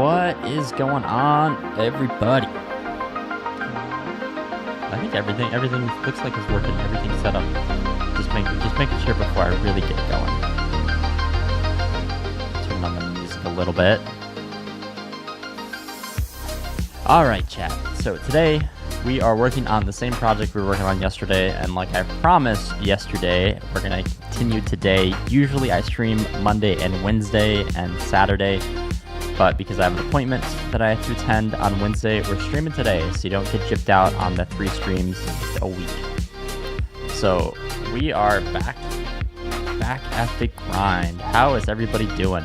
What is going on, everybody? I think everything looks like it's working. Everything's set up. Just making sure before I really get going. Turn on the music a little bit. All right, chat. So today we are working on the same project we were working on yesterday, and like I promised yesterday, we're gonna continue today. Usually I stream Monday and Wednesday and Saturday. But because I have an appointment that I have to attend on Wednesday, we're streaming today, so you don't get gypped out on the 3 streams a week. So we are back at the grind. How is everybody doing?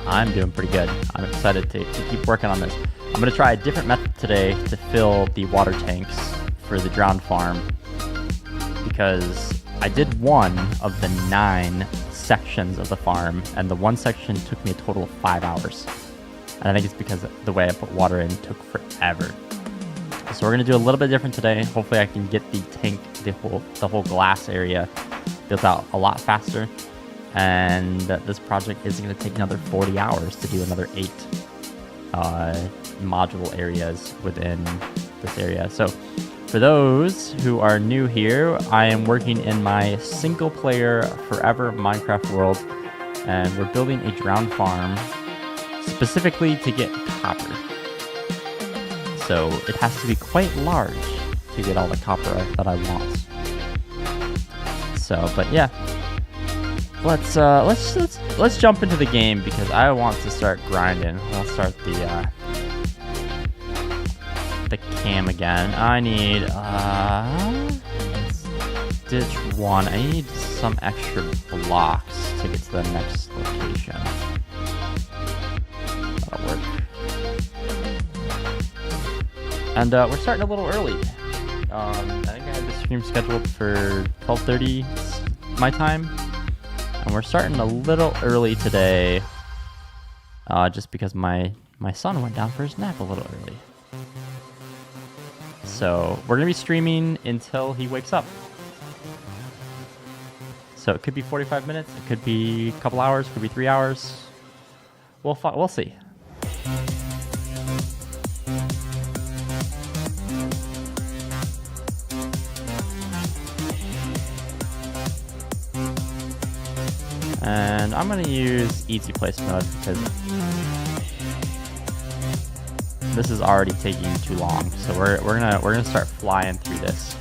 I'm doing pretty good. I'm excited to keep working on this. I'm going to try a different method today to fill the water tanks for the drowned farm, because I did one of the 9 sections of the farm, and the one section took me a total of 5 hours. And I think it's because the way I put water in took forever. So we're gonna do a little bit different today. Hopefully I can get the tank, the whole glass area built out a lot faster. And this project isn't gonna take another 40 hours to do another 8 module areas within this area. So for those who are new here, I am working in my single player forever Minecraft world, and we're building a drowned farm specifically to get copper. So it has to be quite large to get all the copper that I want. So, but yeah, let's jump into the game because I want to start grinding. I'll start the cam again. I need ditch 1. I need some extra blocks to get to the next location. That'll work. And we're starting a little early. I think I had the stream scheduled for 12:30 my time, and we're starting a little early today, just because my son went down for his nap a little early. So we're gonna be streaming until he wakes up. So it could be 45 minutes, it could be a couple hours, it could be 3 hours. We'll see. And I'm gonna use easy place mode because this is already taking too long, so we're gonna start flying through this.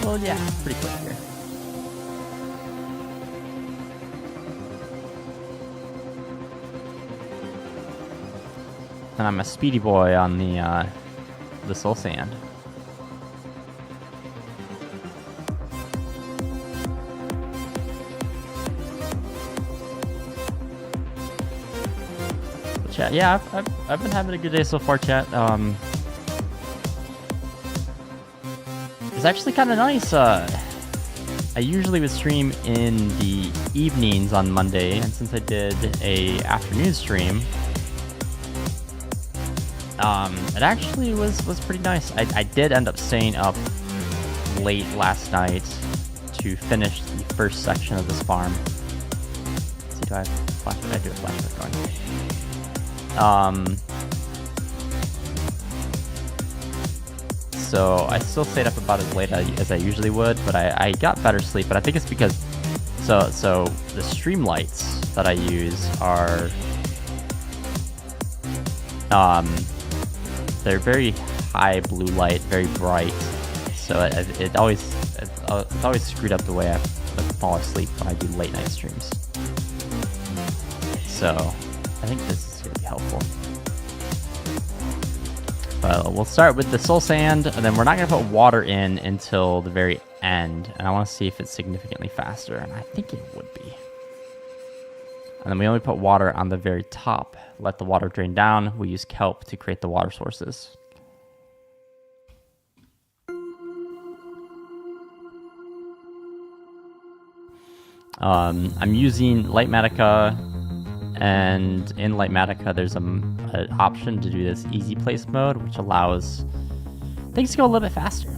Well, yeah, pretty quick here. And I'm a speedy boy on the soul sand. Chat. Yeah, I've been having a good day so far, chat. It's actually kind of nice. I usually would stream in the evenings on Monday, and since I did a afternoon stream, it actually was pretty nice. I did end up staying up late last night to finish the first section of this farm. Let's see, do I have flashlight? I do have flashlight going. So I still stayed up about as late as I usually would, but I got better sleep. But I think it's because so the stream lights that I use are they're very high blue light, very bright. So it's always screwed up the way I fall asleep when I do late night streams. So I think this is going to be helpful. But we'll start with the soul sand, and then we're not going to put water in until the very end. And I want to see if it's significantly faster, and I think it would be. And then we only put water on the very top. Let the water drain down. We use kelp to create the water sources. I'm using Lightmatica, and in Lightmatica there's an option to do this easy place mode, which allows things to go a little bit faster.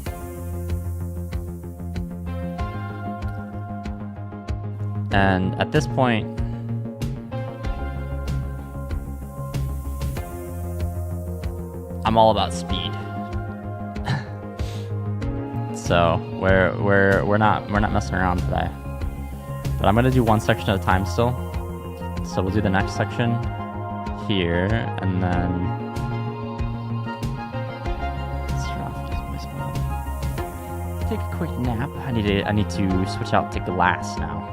And at this point, I'm all about speed. So we're not messing around today. But I'm gonna do one section at a time still. So we'll do the next section here, and then let's turn off this voice mode. Take a quick nap. I need to switch out to glass now.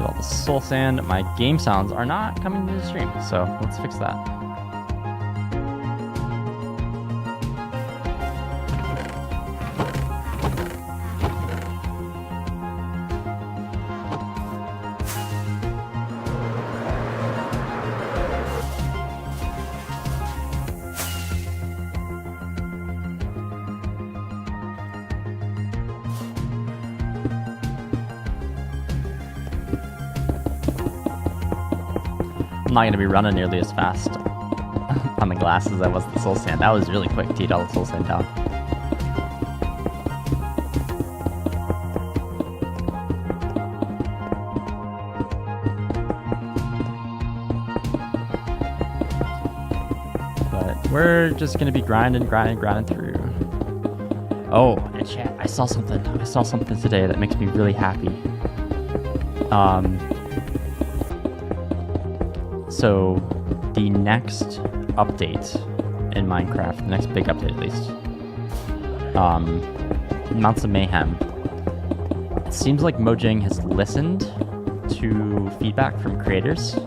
All the soul sand. My game sounds are not coming to the stream, so let's fix that. I'm not going to be running nearly as fast on the glass as I was the soul sand. That was really quick to eat all the soul sand down. But we're just going to be grinding through. Oh, and chat, I saw something today that makes me really happy. So the next update in Minecraft, the next big update at least, Mounts of Mayhem, it seems like Mojang has listened to feedback from creators.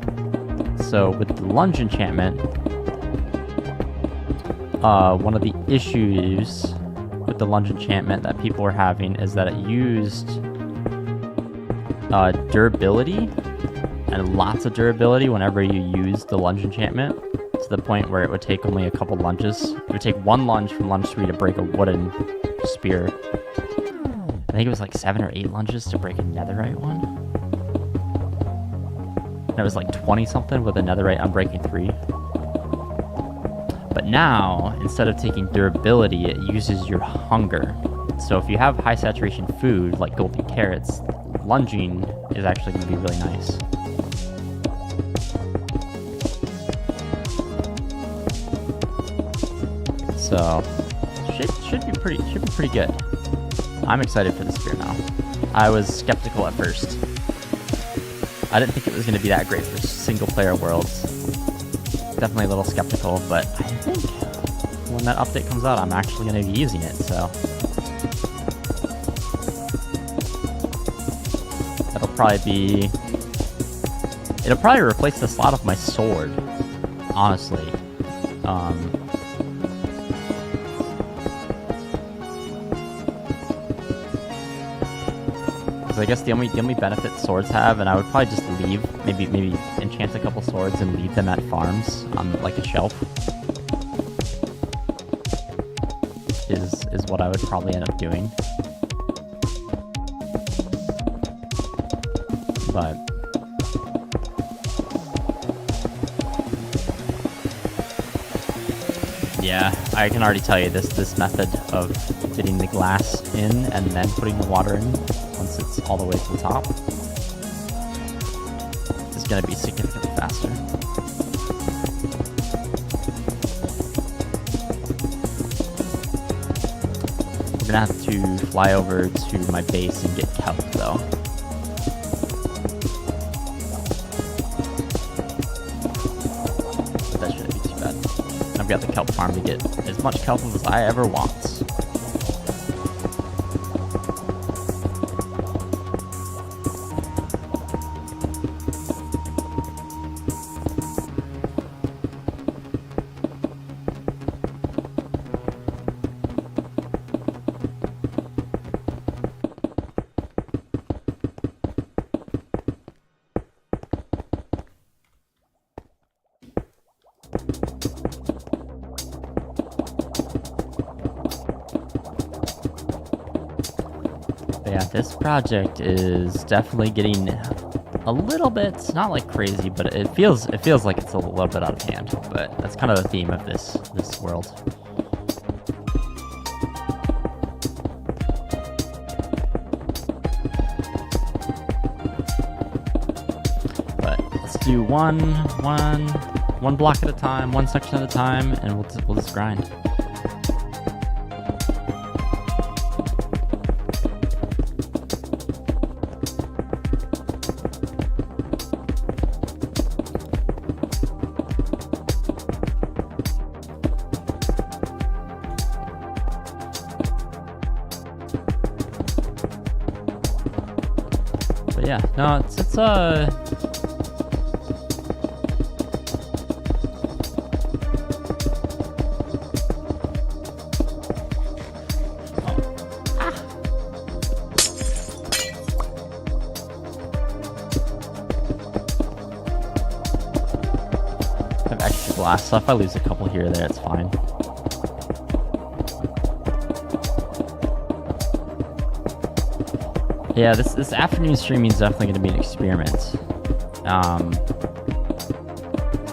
So with the lunge enchantment, one of the issues with the lunge enchantment that people were having is that it used durability, and lots of durability whenever you use the lunge enchantment, to the point where it would take only a couple lunges. It would take one lunge from lunge 3 to break a wooden spear. I think it was like 7 or 8 lunges to break a netherite one. And it was like 20 something with a netherite on breaking 3. But now, instead of taking durability, it uses your hunger. So if you have high saturation food, like golden carrots, lunging is actually going to be really nice. So should be pretty good. I'm excited for the spear now. I was skeptical at first. I didn't think it was going to be that great for single player worlds. Definitely a little skeptical, but I think when that update comes out, I'm actually going to be using it. So it'll probably replace the slot of my sword, honestly. I guess the only benefit swords have, and I would probably just leave, maybe enchant a couple swords and leave them at farms on like a shelf, is what I would probably end up doing. But yeah, I can already tell you this method of fitting the glass in and then putting the water in once it's all the way to the top is going to be significantly faster. We're going to have to fly over to my base and get kelp though. But that shouldn't be too bad. I've got the kelp farm to get as much kelp as I ever want. Yeah, this project is definitely getting a little bit, not like crazy, but it feels like it's a little bit out of hand. But that's kind of the theme of this world. But let's do one block at a time, one section at a time, and we'll just grind. But yeah, no, it's I have extra glass, so if I lose a couple here or there, it's fine. Yeah, this afternoon streaming is definitely going to be an experiment.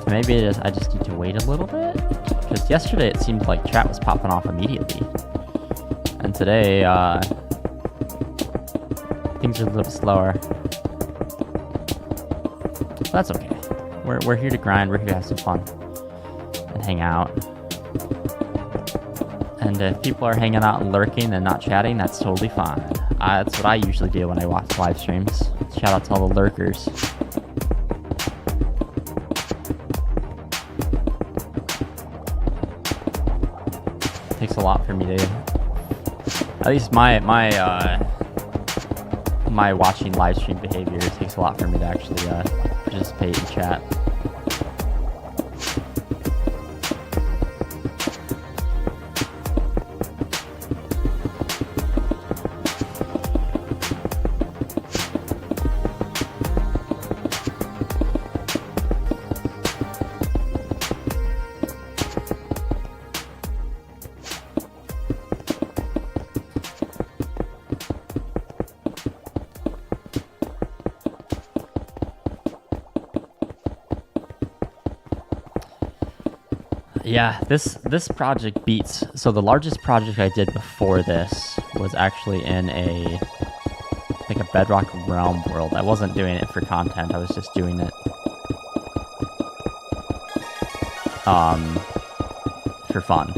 Maybe I just need to wait a little bit, because yesterday it seemed like chat was popping off immediately, and today things are a little bit slower. But that's okay. We're here to grind. We're here to have some fun and hang out. And if people are hanging out and lurking and not chatting, that's totally fine. That's what I usually do when I watch live streams. Shout out to all the lurkers. It takes a lot for me to, at least my watching live stream behavior, it takes a lot for me to actually participate in chat. Yeah, this project beats. So the largest project I did before this was actually in like a Bedrock Realm world. I wasn't doing it for content. I was just doing it for fun,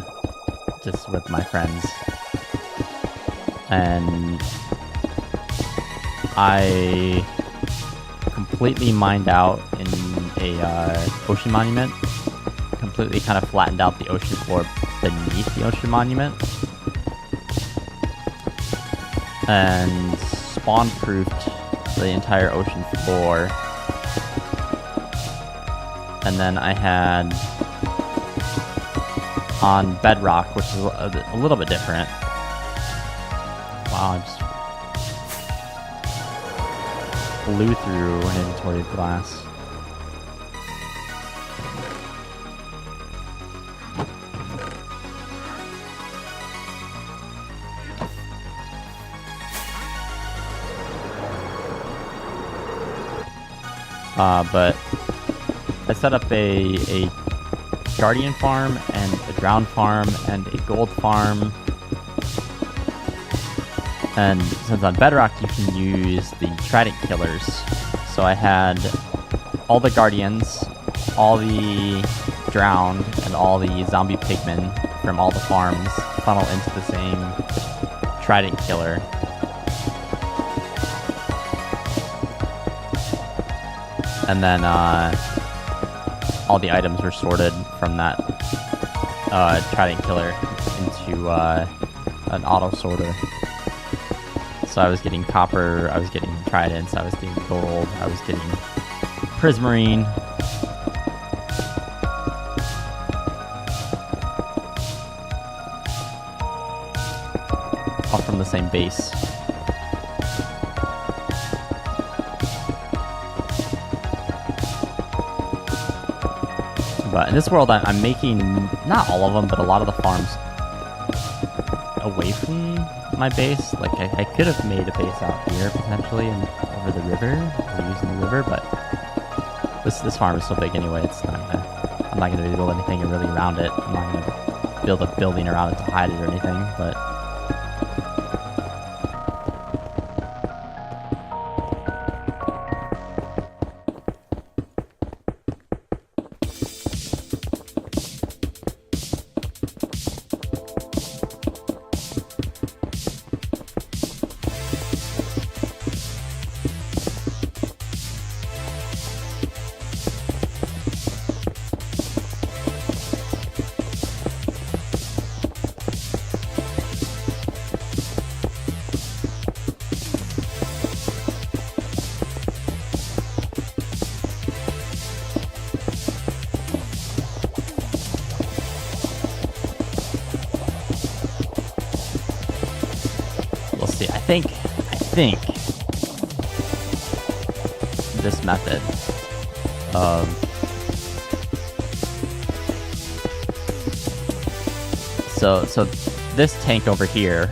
just with my friends. And I completely mined out in a ocean monument. Completely kind of flattened out the ocean floor beneath the ocean monument, and spawn-proofed the entire ocean floor. And then I had on Bedrock, which is a little bit different. Wow, I just blew through an inventory of glass. But I set up a guardian farm and a drowned farm and a gold farm. And since on Bedrock you can use the trident killers, so I had all the guardians, all the drowned, and all the zombie pigmen from all the farms funnel into the same trident killer. And then all the items were sorted from that trident killer into an auto sorter. So I was getting copper, I was getting tridents, I was getting gold, I was getting prismarine. All from the same base. But in this world, I'm making, not all of them, but a lot of the farms away from my base. Like, I could have made a base out here, potentially, and over the river, or using the river, but this farm is so big anyway, I'm not gonna build anything really around it. I'm not gonna build a building around it to hide it or anything, but we'll see. I think this method of so this tank over here,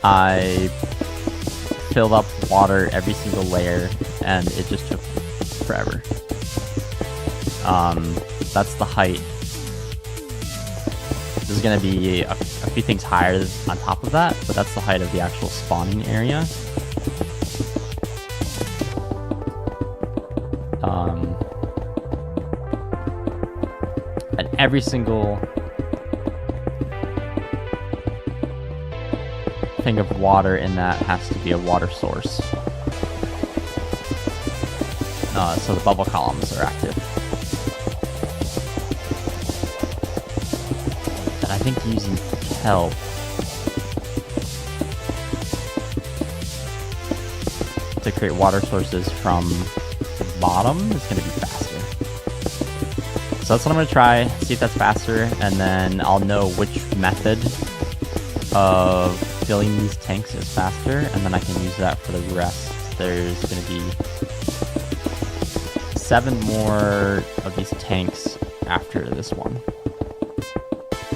I filled up water every single layer and it just took forever. That's the height. This is going to be a few things higher on top of that, but that's the height of the actual spawning area. And every single thing of water in that has to be a water source. So the bubble columns are active. And I think using kelp to create water sources from the bottom is going to be faster. So that's what I'm going to try, see if that's faster, and then I'll know which method of filling these tanks is faster, and then I can use that for the rest. There's going to be 7 more of these tanks after this one.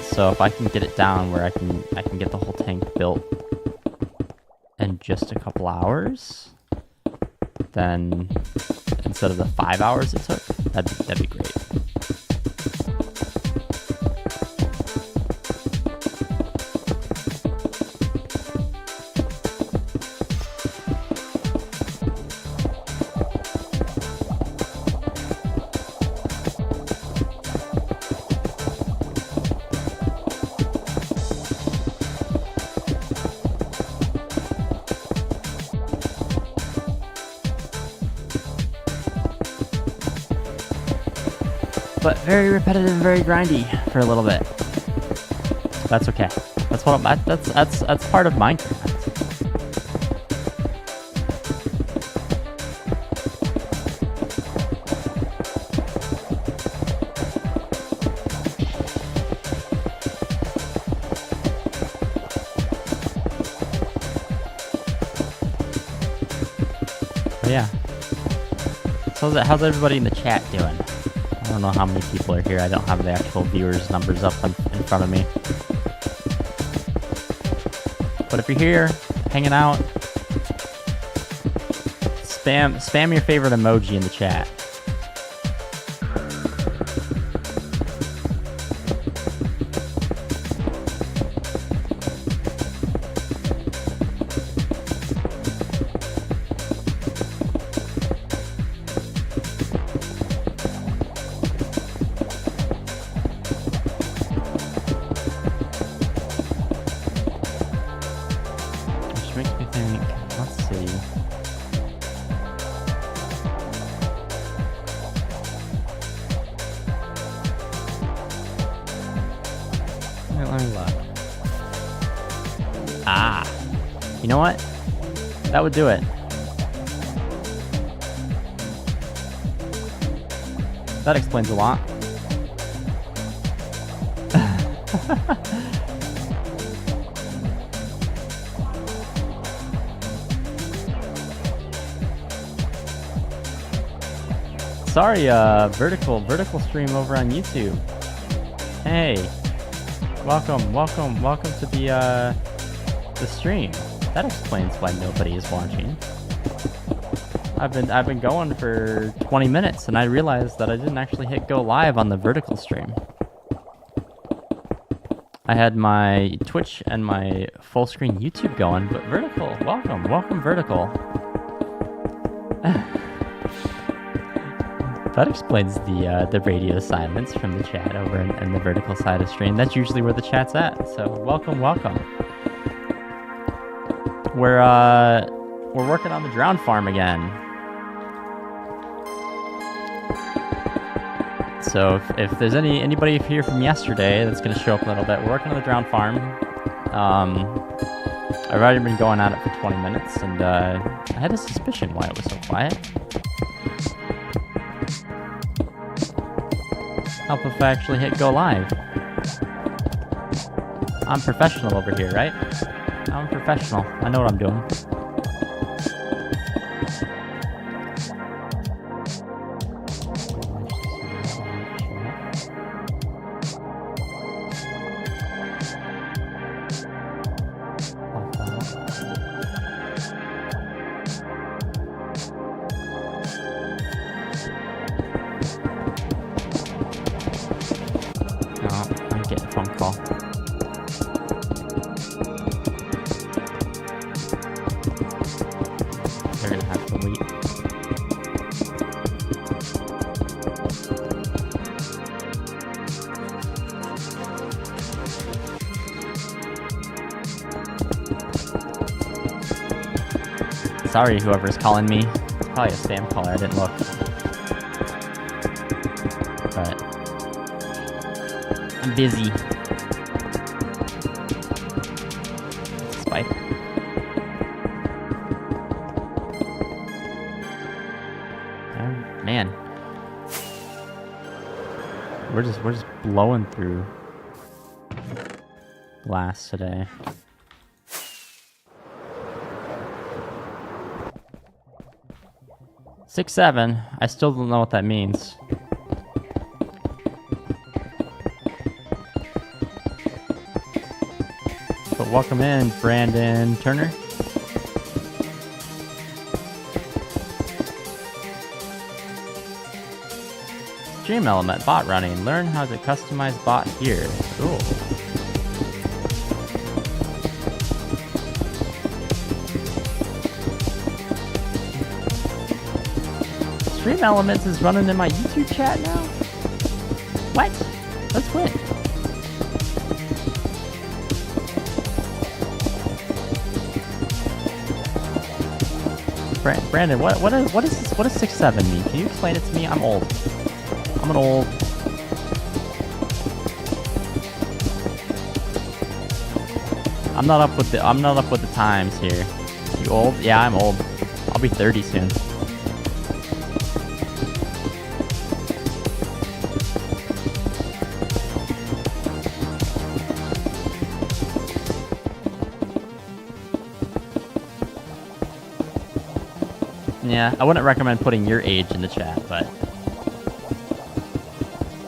So if I can get it down where I can get the whole tank built in just a couple hours, then instead of the 5 hours it took, that'd be great. But very repetitive and very grindy for a little bit. That's okay. That's what that's part of Minecraft. But yeah. So how's everybody in the chat doing? I don't know how many people are here. I don't have the actual viewers numbers up in front of me. But if you're here, hanging out, spam your favorite emoji in the chat. You know what? That would do it. That explains a lot. Sorry, vertical stream over on YouTube. Hey, welcome to the the stream. That explains why nobody is watching. I've been going for 20 minutes and I realized that I didn't actually hit go live on the vertical stream. I had my Twitch and my full screen YouTube going, but vertical, welcome vertical. That explains the radio silence from the chat over in the vertical side of stream. That's usually where the chat's at. So welcome. We're working on the drown farm again. So if there's anybody here from yesterday that's gonna show up a little bit, we're working on the drown farm. I've already been going at it for 20 minutes, and I had a suspicion why it was so quiet. Help if I actually hit go live. I'm professional over here, right? I'm professional. I know what I'm doing. Sorry, whoever's calling me. Probably a spam caller, I didn't look. But I'm busy. Spike. Oh, man. We're just blowing through glass today. Six, 7. I still don't know what that means. But welcome in, Brandon Turner. Stream element bot running. Learn how to customize bot here. Cool. Stream Elements is running in my YouTube chat now? What? Let's win. Brandon, what does 6-7 mean? Can you explain it to me? I'm old. I'm an old. I'm not up with the times here. You old? Yeah, I'm old. I'll be 30 soon. Yeah, I wouldn't recommend putting your age in the chat, but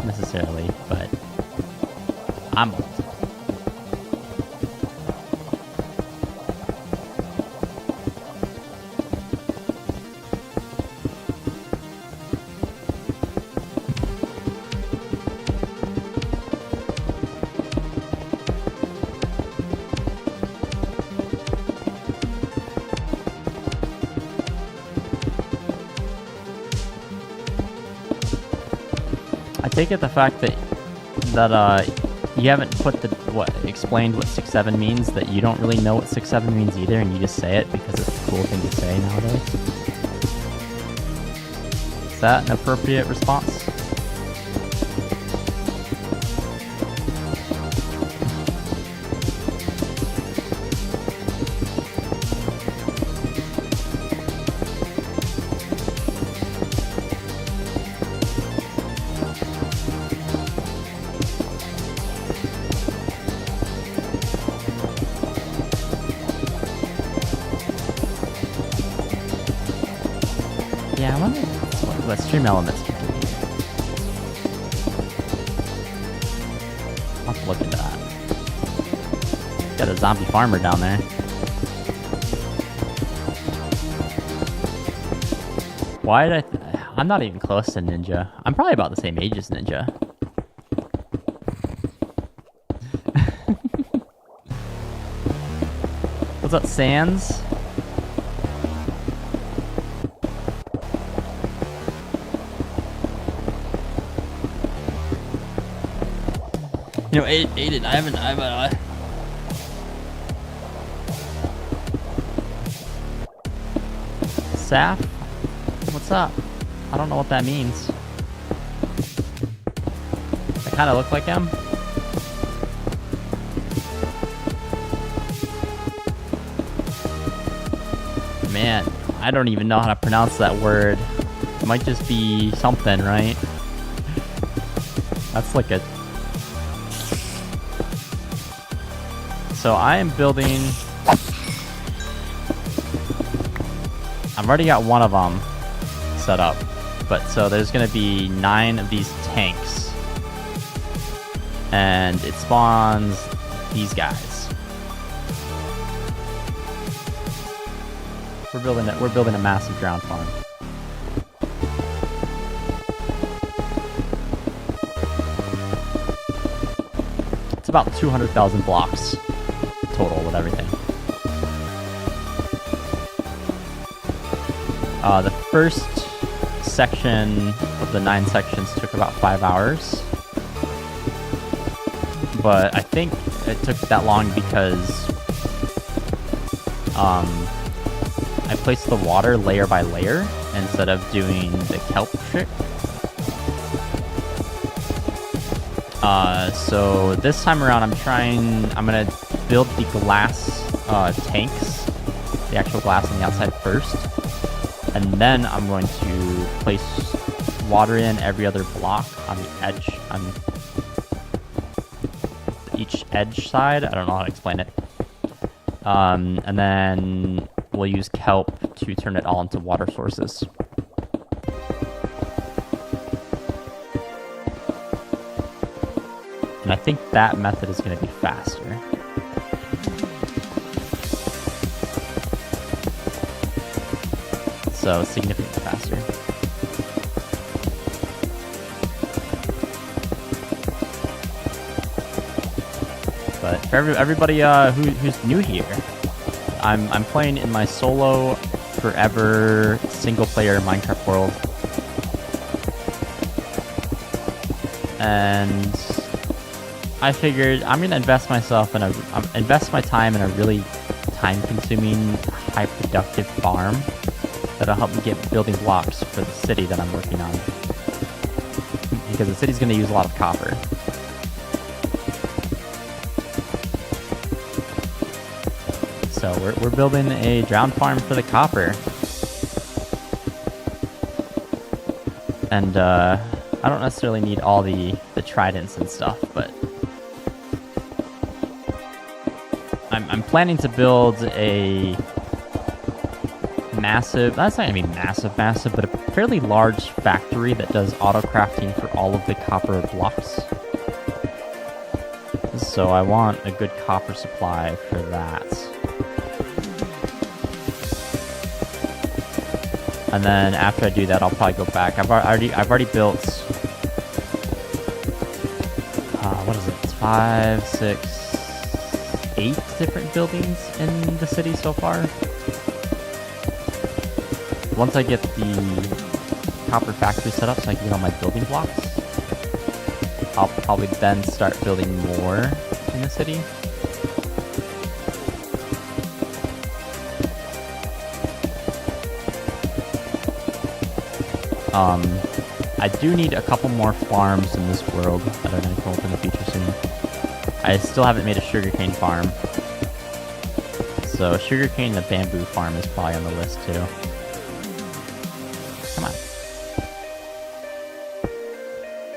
necessarily, but I'm old. Take it the fact that you haven't explained what 6-7 means, that you don't really know what 6-7 means either, and you just say it because it's a cool thing to say nowadays. Is that an appropriate response? Stream elements. I'll have to look into that. Got a zombie farmer down there. Why did I'm not even close to Ninja. I'm probably about the same age as Ninja. What's up, Sans? You know, Aiden, I haven't, Saf? What's up? I don't know what that means. I kind of look like him. Man, I don't even know how to pronounce that word. It might just be something, right? That's like a... So I am building... I've already got one of them set up. But so there's going to be 9 of these tanks. And it spawns these guys. We're building a massive drowned farm. It's about 200,000 blocks total with everything. The first section of the 9 sections took about 5 hours. But I think it took that long because I placed the water layer by layer instead of doing the kelp trick. So this time around I'm gonna build the glass tanks, the actual glass on the outside first. And then I'm going to place water in every other block on the edge, on each edge side. I don't know how to explain it. And then we'll use kelp to turn it all into water sources. And I think that method is going to be faster. So significantly faster. But for everybody who's new here, I'm playing in my solo forever single player Minecraft world, and I figured I'm gonna invest my time in a really time-consuming, high-productive farm that'll help me get building blocks for the city that I'm working on, because the city's gonna use a lot of copper. So we're building a drowned farm for the copper. And I don't necessarily need all the tridents and stuff, but I'm planning to build a massive, that's not gonna be massive, but a fairly large factory that does auto crafting for all of the copper blocks. So I want a good copper supply for that. And then after I do that, I'll probably go back. I've already built, what is it? 5, 6, 8 different buildings in the city so far. Once I get the copper factory set up so I can get all my building blocks, I'll probably then start building more in the city. I do need a couple more farms in this world that are going to come up in the future soon. I still haven't made a sugarcane farm. So sugarcane and the bamboo farm is probably on the list too. Come on.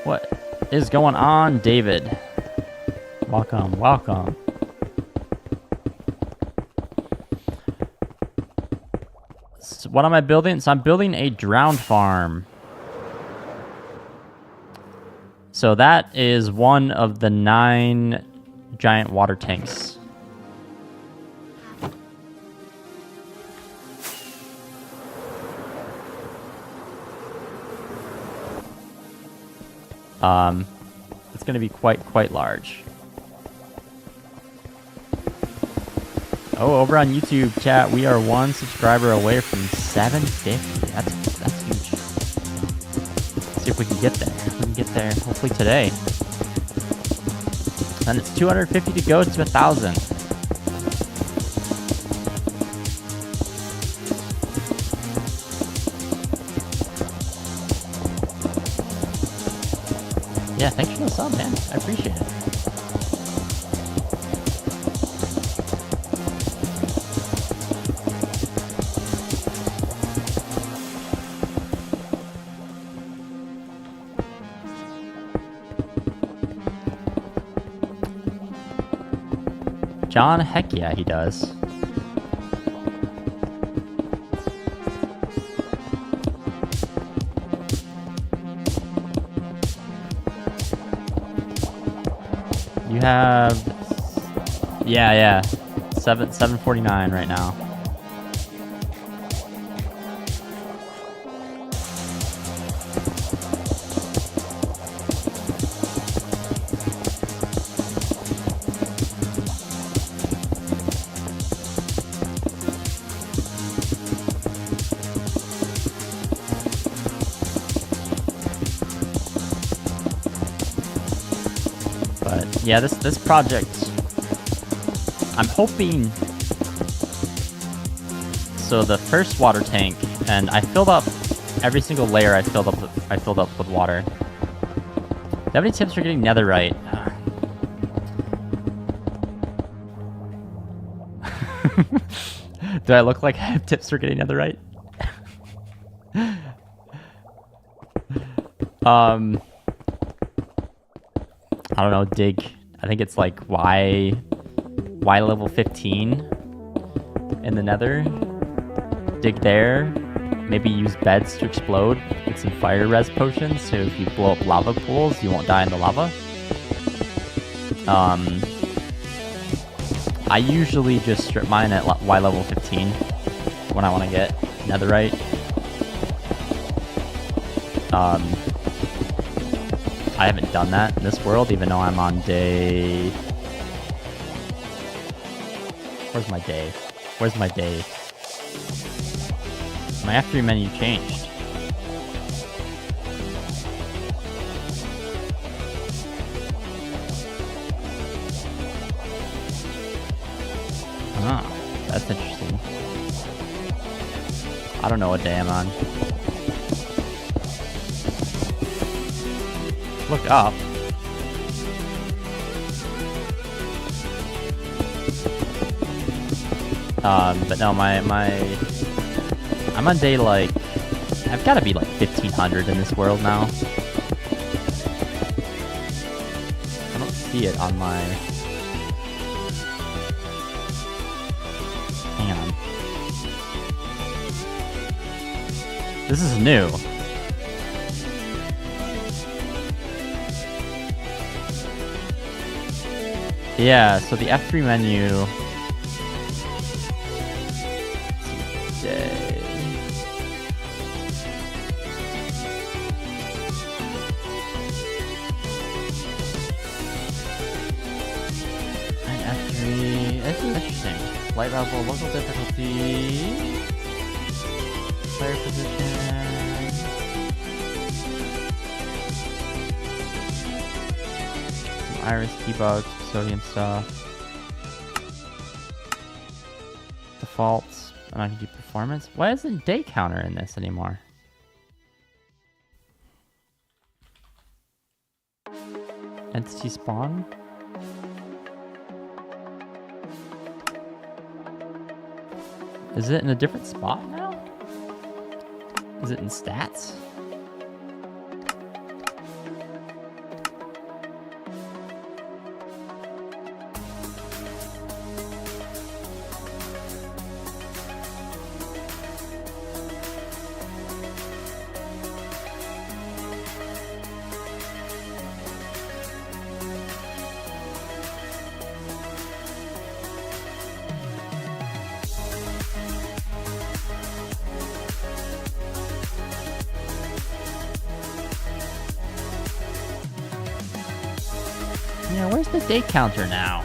What is going on, David? Welcome, welcome. So what am I building? So I'm building a drowned farm. So that is one of the 9 giant water tanks. It's going to be quite large. Oh, over on YouTube chat, we are 1 subscriber away from 750. That's huge. Let's see if we can get there. We can get there hopefully today. And it's 250 to go to 1,000. Yeah, thanks for the sub, man. I appreciate it. John, heck yeah, he does. You have, yeah, 749 right now. Yeah, this project, I'm hoping, so the first water tank, and I filled up every single layer I filled up with water. Do you have any tips for getting netherite? Do I look like I have tips for getting netherite? I don't know, dig. I think it's like Y level 15 in the nether. Dig there. Maybe use beds to explode with some fire res potions, so if you blow up lava pools, you won't die in the lava. I usually just strip mine at Y level 15 when I want to get netherite. I haven't done that in this world, even though I'm on day... Where's my day? Where's my day? My F3 menu changed. Oh, that's interesting. I don't know what day I'm on. Look up. But no, I'm on day like, I've got to be like 1500 in this world now. I don't see it on my. Hang on. This is new. Yeah, so the F3 menu. Today. And F3. This is interesting. Light level, local difficulty. Player position. Some iris debugs. Sodium stuff. Defaults. I'm not gonna do performance. Why isn't day counter in this anymore? Entity spawn. Is it in a different spot now? Is it in stats? Yeah, where's the day counter now?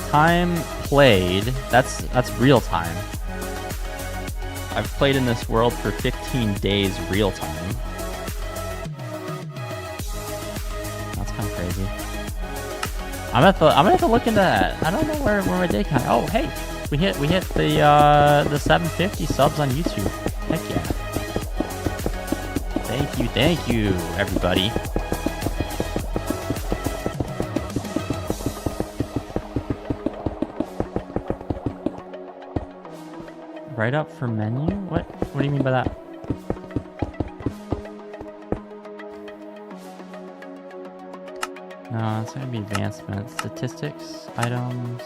Time played. That's real time. I've played in this world for 15 days real time. That's kind of crazy. I'm gonna have to look into that. I don't know where my day count. Oh, hey, we hit the 750 subs on YouTube. Heck yeah! Thank you, everybody. Right up for menu? What do you mean by that? No, it's gonna be advancements, statistics, items,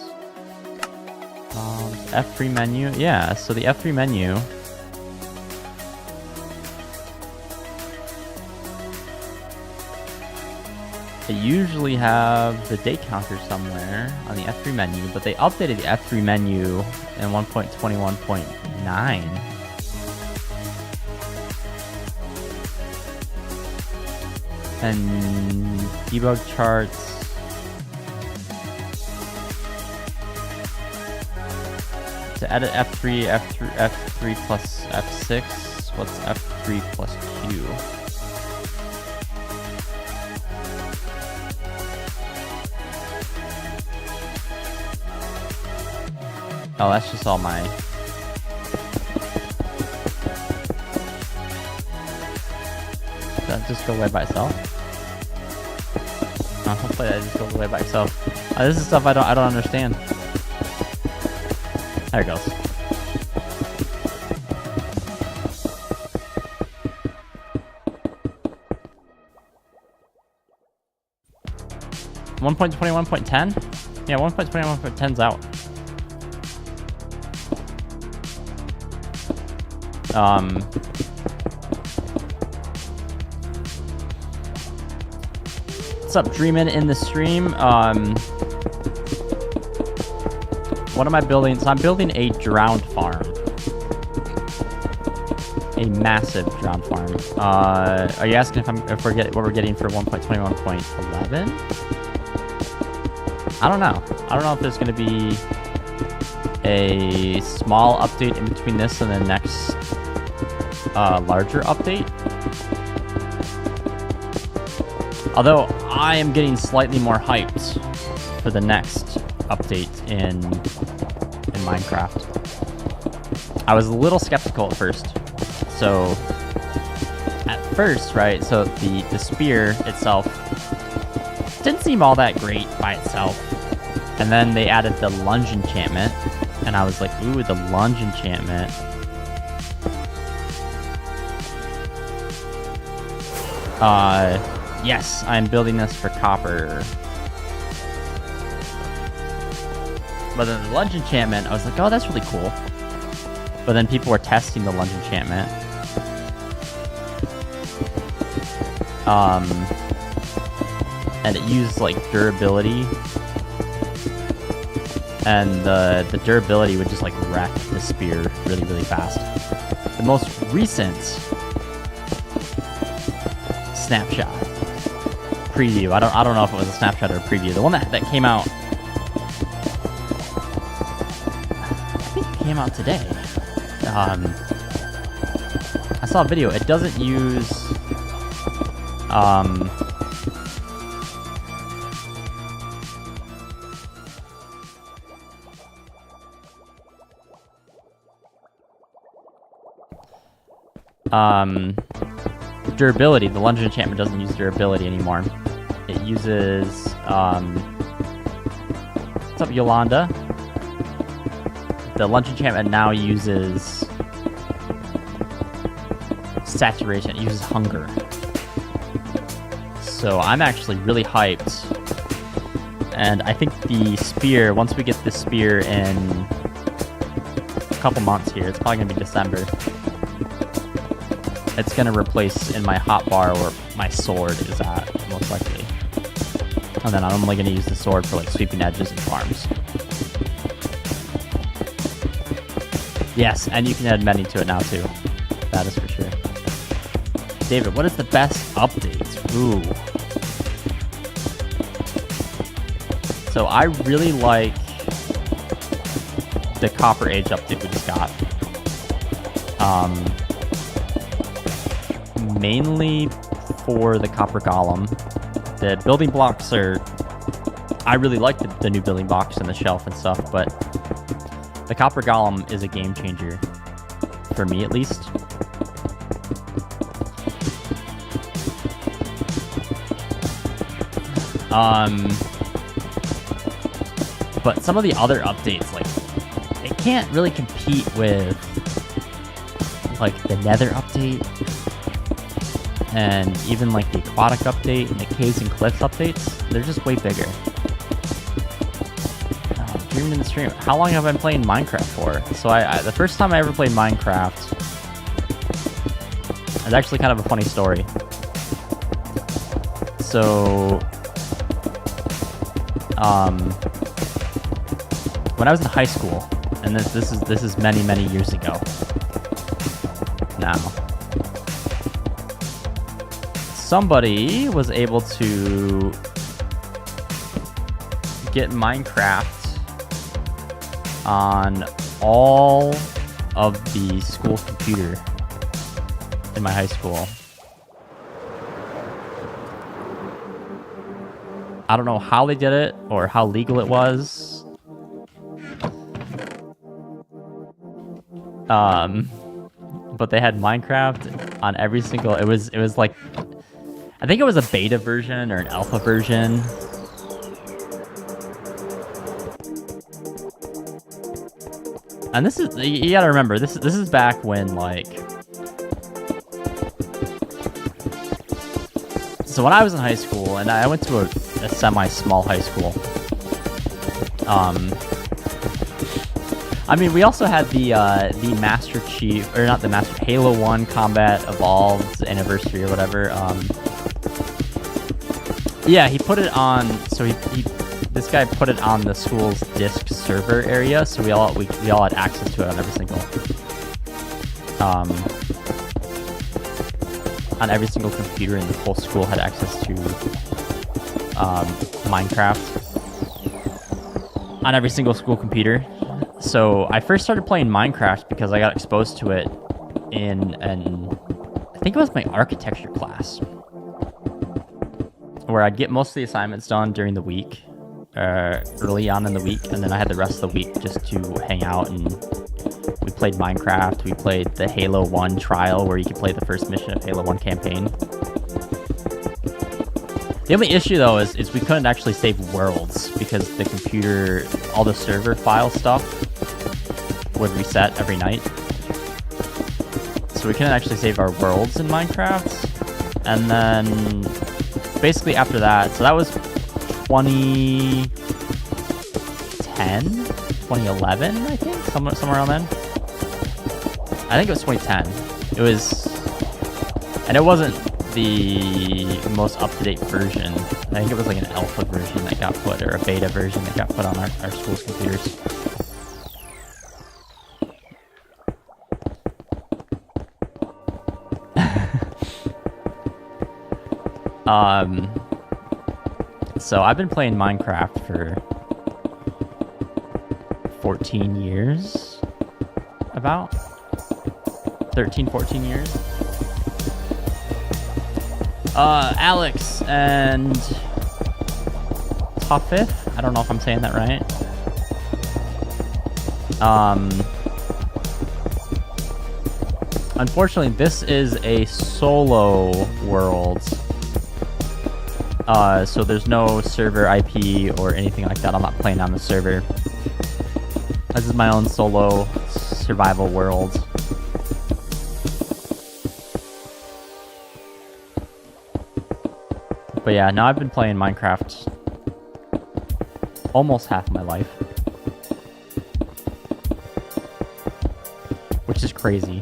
F3 menu. Yeah, so the F3 menu. They usually have the day counter somewhere on the F3 menu, but they updated the F3 menu in 1.21.9. And debug charts. To edit F3 plus F6, what's F3 plus Q? Oh, that's just all my... Does that just go away by itself? Oh, hopefully that just goes away by itself. This is stuff I don't understand. There it goes. One 1.21.10? Yeah, 1.21.10's out. What's up, Dreamin' in the stream? What am I building? So I'm building a drowned farm. A massive drowned farm. Are you asking if what we're getting for 1.21.11? I don't know. I don't know if there's going to be a small update in between this and the next larger update. Although I am getting slightly more hyped for the next update in Minecraft. I was a little skeptical at first. So at first, right, so the spear itself didn't seem all that great by itself. And then they added the lunge enchantment, and I was like, ooh, the lunge enchantment. Yes, I'm building this for copper. But then the lunge enchantment, I was like, oh, that's really cool. But then people were testing the lunge enchantment. And it used like durability. And the durability would just like wreck the spear really, really fast. The most recent snapshot preview. I don't know if it was a snapshot or a preview. The one that came out, I think it came out today. I saw a video. It doesn't use durability. The lunge enchantment doesn't use durability anymore. It uses what's up, Yolanda? The lunge enchantment now uses saturation. It uses hunger. So I'm actually really hyped. And I think the spear, once we get the spear in a couple months here, it's probably gonna be December. It's gonna replace in my hotbar where my sword is at, most likely. And then I'm only gonna use the sword for like sweeping edges and farms. Yes, and you can add many to it now too. That is for sure. David, what is the best update? Ooh. So I really like the Copper Age update we just got. Mainly for the Copper Golem. The building blocks are... I really like the new building blocks and the shelf and stuff, but the Copper Golem is a game changer. For me, at least. But some of the other updates, like, they can't really compete with, like, the Nether update, and even, like, the Aquatic update and the Caves and Cliffs updates. They're just way bigger. Dreaming in the stream. How long have I been playing Minecraft for? So the first time I ever played Minecraft, it's actually kind of a funny story. So, when I was in high school, and this is many years ago now, somebody was able to get Minecraft on all of the school computer in my high school. I don't know how they did it or how legal it was. But they had Minecraft on every single... It was like... I think it was a beta version or an alpha version. And this is... You gotta remember, this is back when, like... So when I was in high school, and I went to a semi-small high school. I mean, we also had the Master Chief, or not the Master, Halo 1 Combat Evolved Anniversary or whatever. Yeah, he put it on, so this guy put it on the school's disk server area, so we all had access to it on every single computer in the whole school had access to Minecraft on every single school computer. So I first started playing Minecraft because I got exposed to it in I think it was my architecture class, where I'd get most of the assignments done during the week, early on in the week, and then I had the rest of the week just to hang out, and we played Minecraft. We played the Halo 1 trial, where you could play the first mission of Halo 1 campaign. The only issue, though, is we couldn't actually save worlds because the computer, all the server file stuff would reset every night. So we couldn't actually save our worlds in Minecraft. And then basically after that, so that was 2010, 2011, I think, somewhere around then. I think it was 2010. It was, and it wasn't the most up-to-date version. I think it was like an alpha version that got put, or a beta version that got put on our school's computers. So I've been playing Minecraft for 14 years, about 13, 14 years. Alex and Tuffith, I don't know if I'm saying that right. Unfortunately, this is a solo world. So there's no server IP or anything like that. I'm not playing on the server. This is my own solo survival world. But yeah, now I've been playing Minecraft almost half my life. Which is crazy.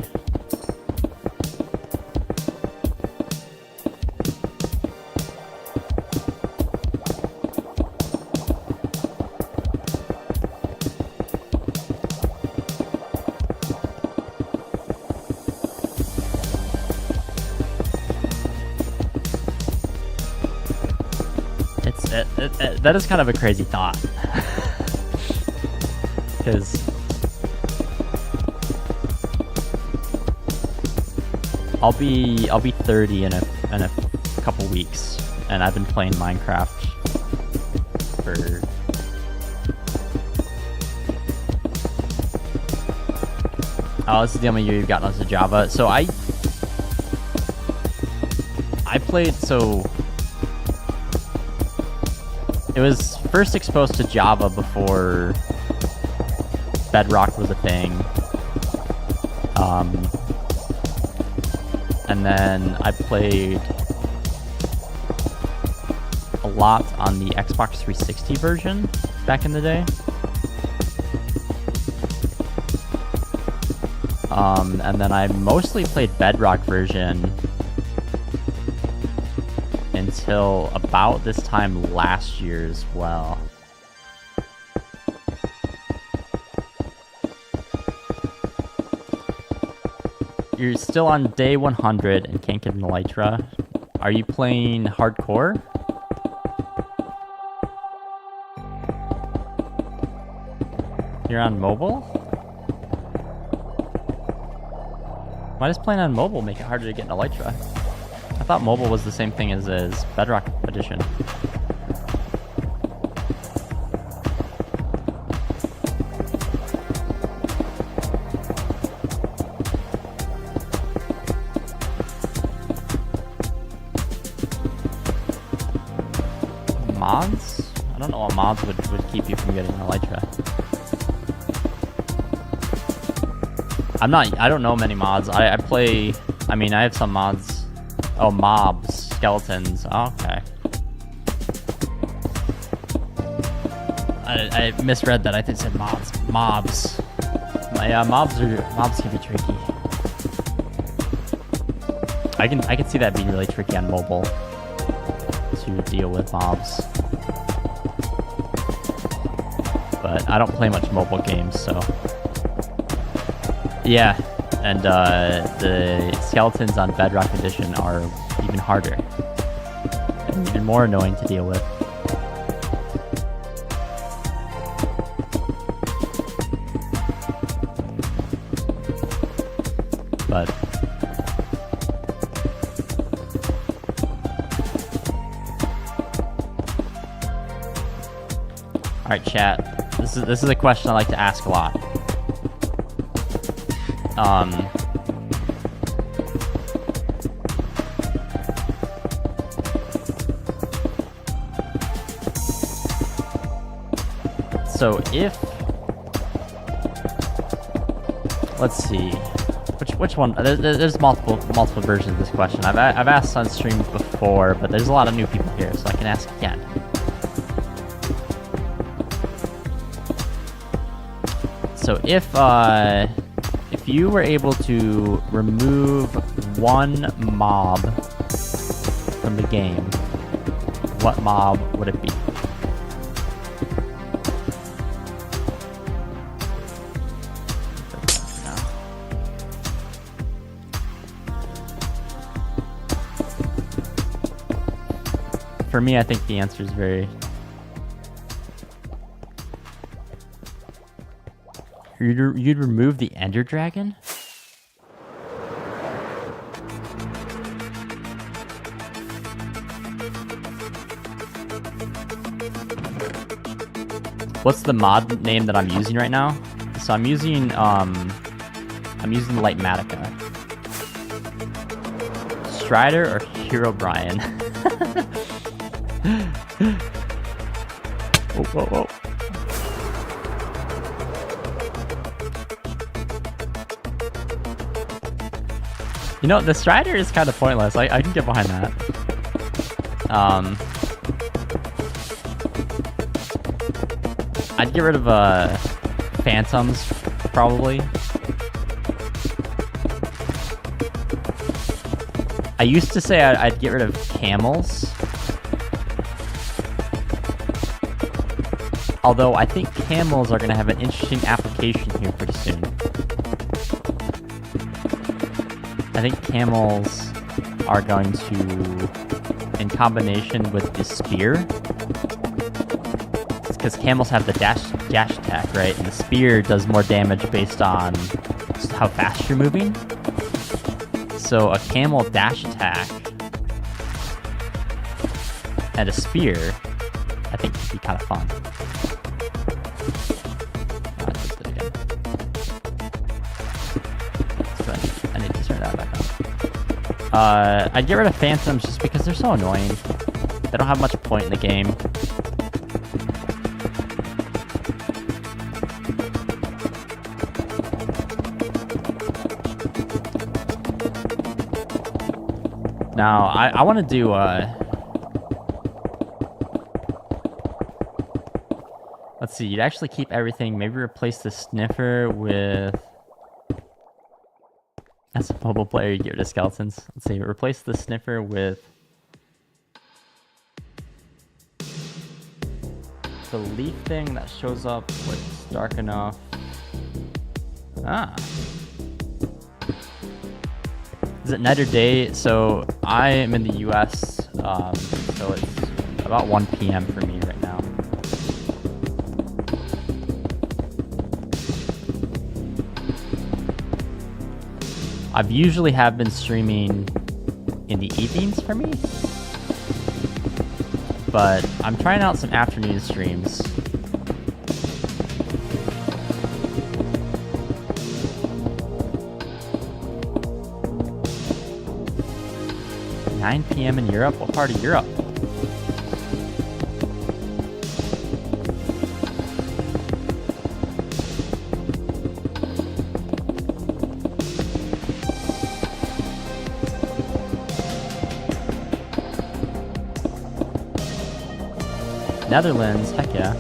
that is kind of a crazy thought. Because I'll be 30 in a couple weeks, and I've been playing Minecraft for this is the only year you've gotten us to Java. So I played, so it was first exposed to Java before Bedrock was a thing. And then I played a lot on the Xbox 360 version back in the day. And then I mostly played Bedrock version until about this time last year as well. You're still on day 100 and can't get an Elytra. Are you playing hardcore? You're on mobile? Why does playing on mobile make it harder to get an Elytra? I thought mobile was the same thing as Bedrock Edition. Mods? I don't know what mods would keep you from getting an Elytra. I don't know many mods. I have some mods. Oh, mobs, skeletons. Oh, okay. I misread that. I think it said mobs. Mobs. Yeah, mobs can be tricky. I can see that being really tricky on mobile to deal with mobs. But I don't play much mobile games, so yeah. And the skeletons on Bedrock Edition are even harder and even more annoying to deal with. But all right, chat. This is a question I like to ask a lot. So if, let's see, which one? There's multiple versions of this question. I've asked on streams before, but there's a lot of new people here, so I can ask again. So if you were able to remove one mob from the game, what mob would it be? For me, I think the answer is very... You'd remove the Ender Dragon? What's the mod name that I'm using right now? So I'm using Lightmatica. Strider or Herobrine? Whoa, whoa. You know, the Strider is kind of pointless. I can get behind that. I'd get rid of Phantoms, probably. I used to say I'd get rid of Camels. Although I think Camels are going to have an interesting application here pretty soon. I think Camels are going to, in combination with the Spear, because camels have the dash attack, right? And the spear does more damage based on just how fast you're moving. So a camel dash attack and a spear, I think could be kind of fun. I just did it again. So I need to turn that back on. I'd get rid of phantoms just because they're so annoying. They don't have much point in the game. Now, I want to do, let's see, you'd actually keep everything, maybe replace the sniffer with, as a mobile player, you get rid of skeletons. Let's see, replace the sniffer with the leaf thing that shows up when it's dark enough. Ah. Is it night or day? So I am in the US, so it's about 1 p.m. for me right now. I've usually have been streaming in the evenings for me, but I'm trying out some afternoon streams. $9 p.m. in Europe? What part of Europe? Netherlands, heck yeah.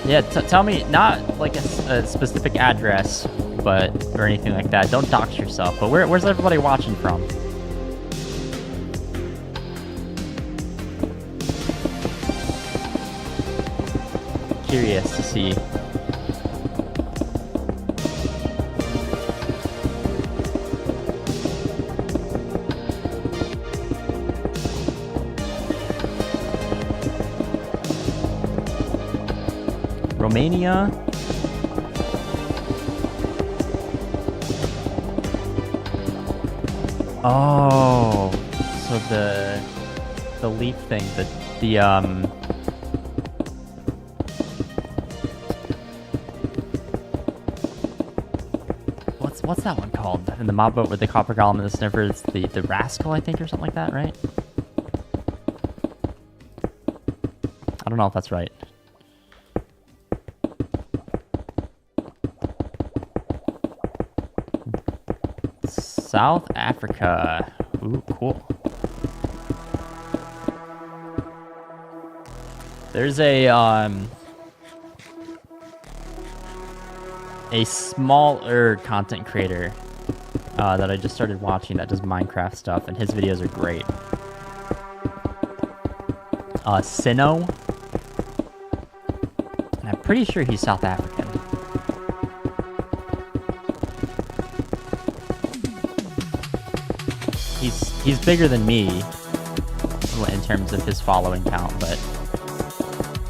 Yeah, tell me, not like a specific address, but or anything like that. Don't dox yourself. But where's everybody watching from? Curious to see. Romania. Oh, so the leaf thing, the what's that one called? In the mob boat with the copper golem and the sniffer, it's the rascal, I think, or something like that, right? I don't know if that's right. South Africa. Ooh, cool. There's a smaller content creator that I just started watching that does Minecraft stuff, and his videos are great. Sino. And I'm pretty sure he's South African. He's bigger than me in terms of his following count, but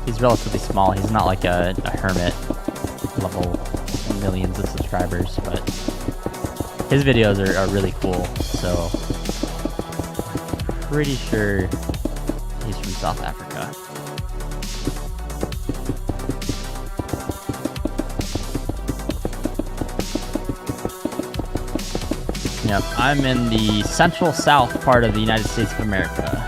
he's relatively small. He's not like a hermit level millions of subscribers, but his videos are really cool, so pretty sure he's from South Africa. Yep, I'm in the central south part of the United States of America.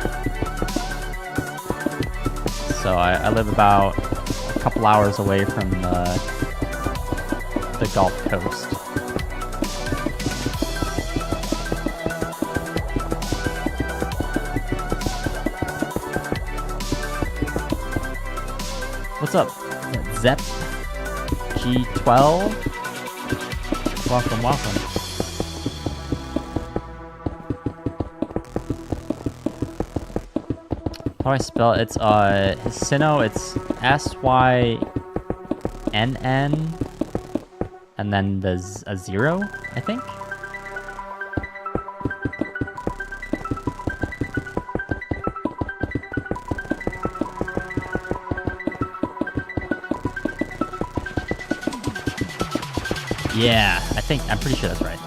So I live about a couple hours away from the Gulf Coast. What's up, Zep G12? Welcome, welcome. How do I spell it? It's Sino, it's S-Y-N-N and then there's a 0, I think. Yeah, I'm pretty sure that's right.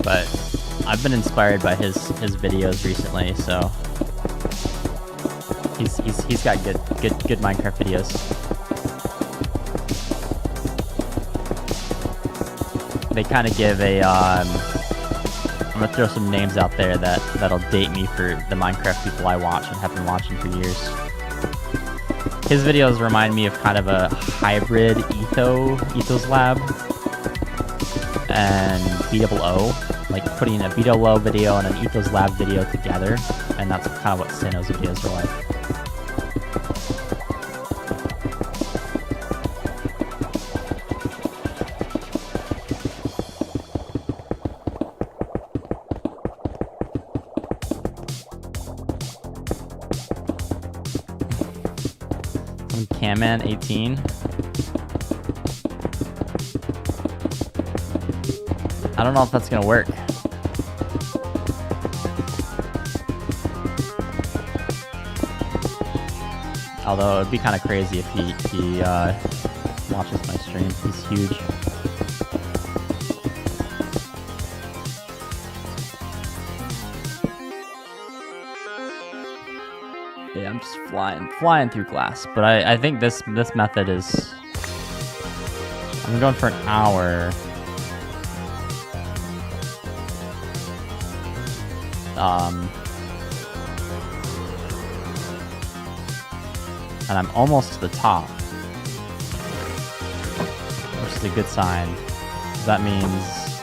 But I've been inspired by his videos recently, so he's got good Minecraft videos. They kind of give a I'm gonna throw some names out there that'll date me for the Minecraft people I watch and have been watching for years. His videos remind me of kind of a hybrid Ethos Lab and BOO, like putting a BOO video and an Ethos Lab video together, and that's kind of what Sino's videos are like. Camman 18. I don't know if that's gonna work. Although it'd be kind of crazy if he watches my stream. He's huge. Yeah, I'm just flying through glass. But I think this method is. I'm going for an hour. And I'm almost to the top, which is a good sign. That means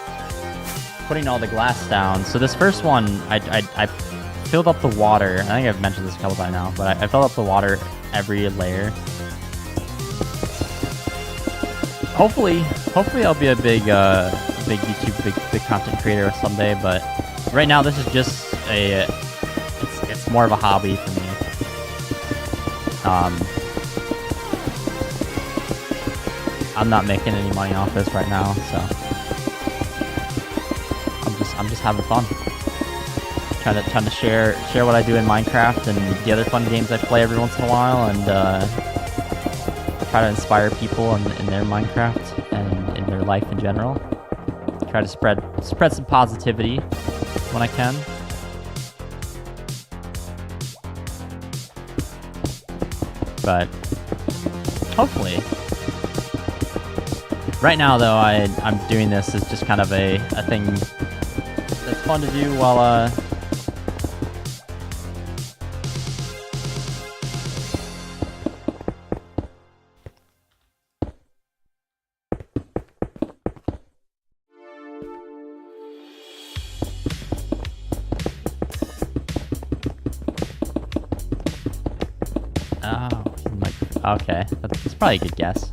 putting all the glass down. So this first one, I filled up the water. I think I've mentioned this a couple times now, but I filled up the water every layer. Hopefully I'll be a big YouTube, big content creator someday. But right now, this is just it's more of a hobby for me. I'm not making any money off this right now, so I'm just having fun. Trying to share what I do in Minecraft and the other fun games I play every once in a while, and try to inspire people in their Minecraft and in their life in general. Try to spread some positivity when I can. But hopefully, right now though, I'm doing this as just kind of a thing that's fun to do while okay, that's probably a good guess.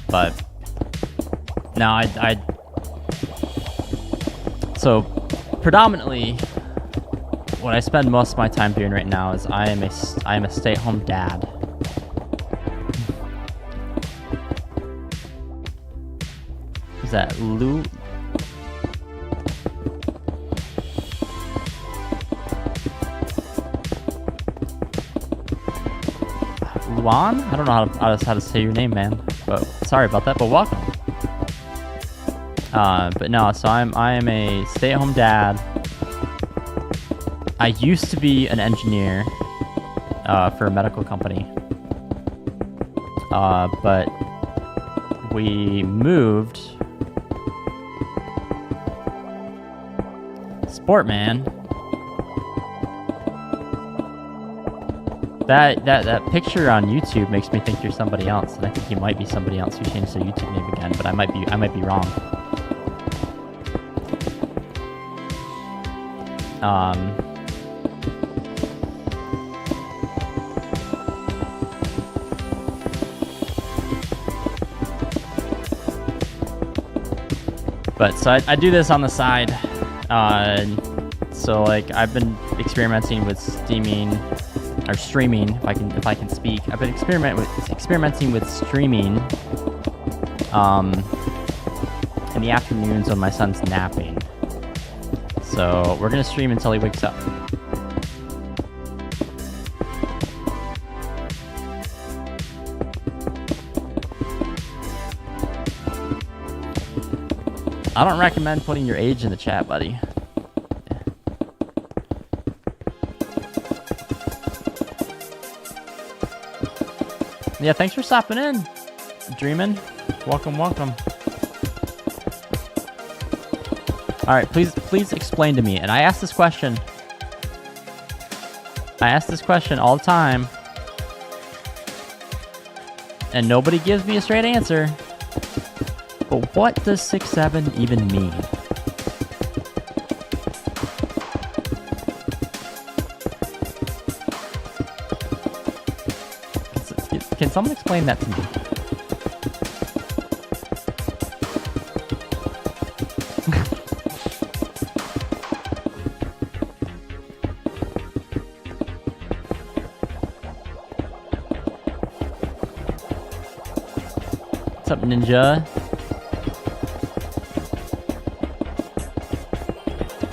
But no, so predominantly what I spend most of my time doing right now is I am a stay-at-home dad. Is that Lou? Luan? I don't know how to say your name, man. But sorry about that. But welcome. But no, so I am a stay-at-home dad. I used to be an engineer for a medical company. But we moved. Sportman. That picture on YouTube makes me think you're somebody else, and I think you might be somebody else who changed their YouTube name again, but I might be wrong. But so I do this on the side. So like I've been experimenting with streaming, if I can speak. I've been experimenting with streaming in the afternoons when my son's napping. So we're gonna stream until he wakes up. I don't recommend putting your age in the chat, buddy. Yeah, thanks for stopping in, Dreamin'. Welcome, welcome. All right, please explain to me. And I ask this question. I ask this question all the time, and nobody gives me a straight answer. But what does 6'7" even mean? Can someone explain that to me? What's up, Ninja?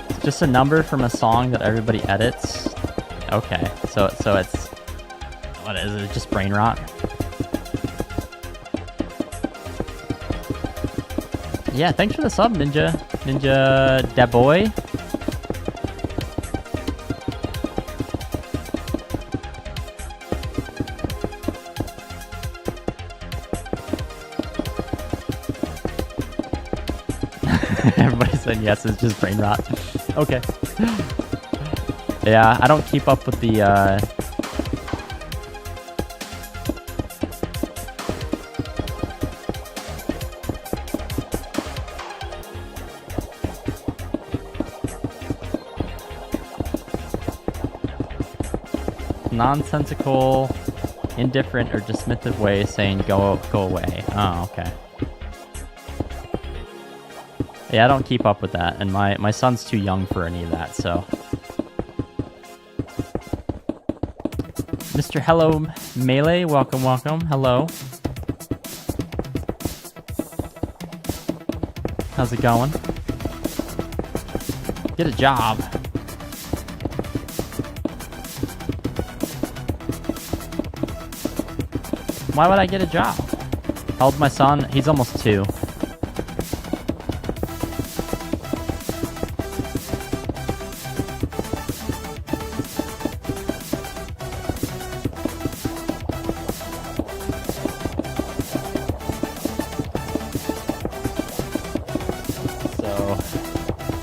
It's just a number from a song that everybody edits. Okay, so it's, what is it? Just brain rot? Yeah, thanks for the sub, Ninja. Ninja Daboy. Everybody said yes, it's just brain rot. Okay. Yeah, I don't keep up with the, nonsensical, indifferent, or dismissive way saying go away. Oh, okay. Yeah, I don't keep up with that, and my son's too young for any of that, so. Mr. Hello Melee, welcome, welcome. Hello. How's it going? Get a job. Why would I get a job? How old's my son? He's almost 2. So,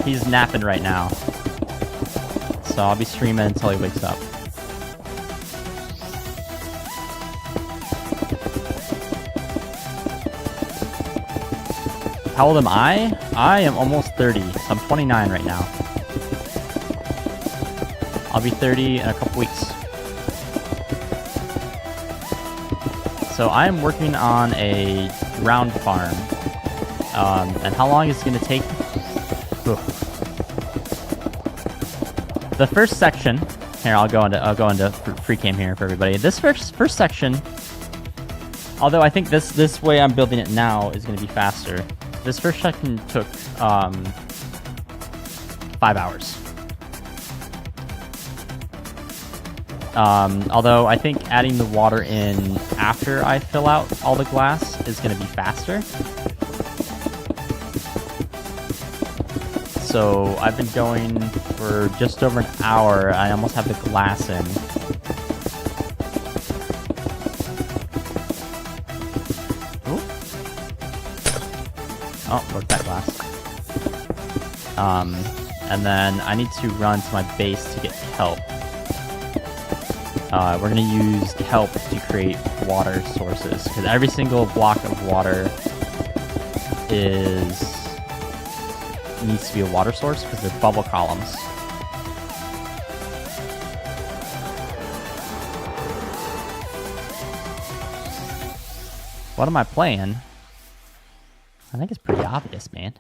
he's napping right now. So I'll be streaming until he wakes up. How old am I? I am almost 30, so I'm 29 right now. I'll be 30 in a couple weeks. So I am working on a ground farm. And how long is it going to take? Ugh. The first section, here I'll go into free cam here for everybody. This first section, although I think this way I'm building it now is going to be faster. This first section took 5 hours. Although I think adding the water in after I fill out all the glass is going to be faster. So I've been going for just over an hour. I almost have the glass in. Oh, broke that glass. And then I need to run to my base to get kelp. We're gonna use kelp to create water sources, because every single block of water needs to be a water source, because they're bubble columns. What am I playing? I think it's pretty obvious, man.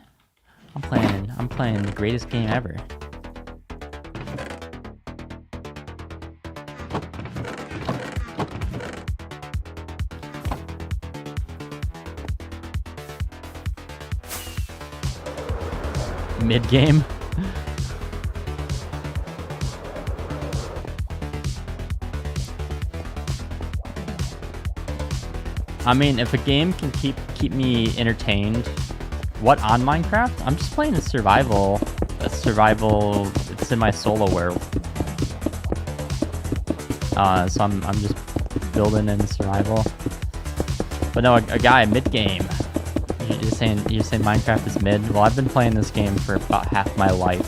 I'm playing the greatest game ever. mid-game. I mean, if a game can keep me entertained, what on Minecraft? I'm just playing a survival, it's in my solo world. So I'm just building in survival. But no, a guy mid-game. You're saying Minecraft is mid? Well, I've been playing this game for about half my life.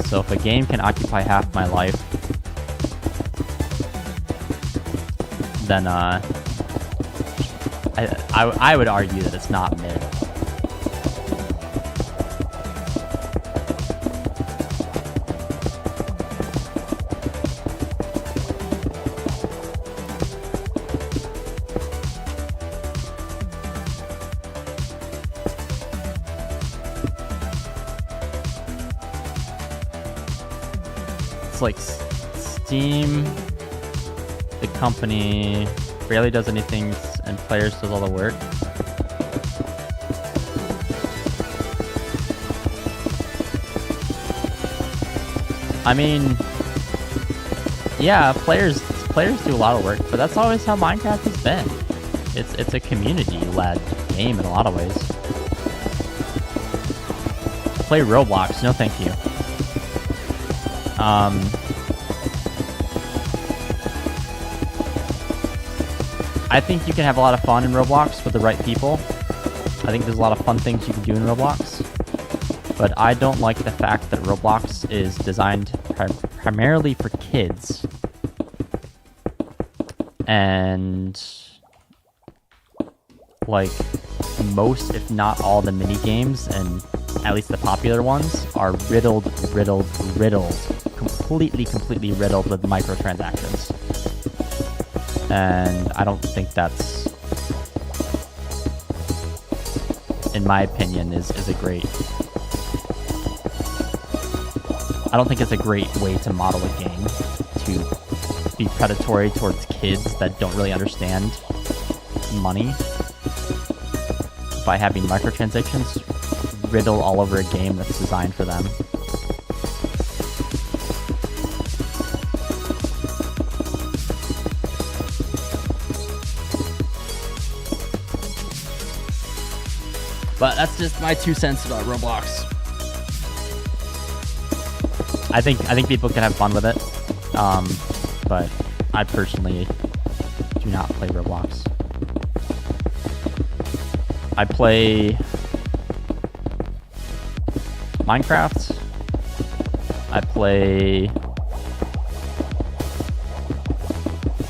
So if a game can occupy half my life, then I would argue that it's not mid. It's like Steam, the company, barely does anything and Players does all the work. I mean, yeah, players do a lot of work, but that's always how Minecraft has been. It's a community-led game in a lot of ways. Play Roblox, no thank you. I think you can have a lot of fun in Roblox with the right people. I think there's a lot of fun things you can do in Roblox. But I don't like the fact that Roblox is designed primarily for kids. And like most, if not all, the mini games, and at least the popular ones, are riddled, completely riddled with microtransactions. And I don't think that's, in my opinion, is a great... I don't think it's a great way to model a game, to be predatory towards kids that don't really understand money by having microtransactions riddle all over a game that's designed for them. But that's just my 2 cents about Roblox. I think people can have fun with it, but I personally do not play Roblox. I play Minecraft. I play...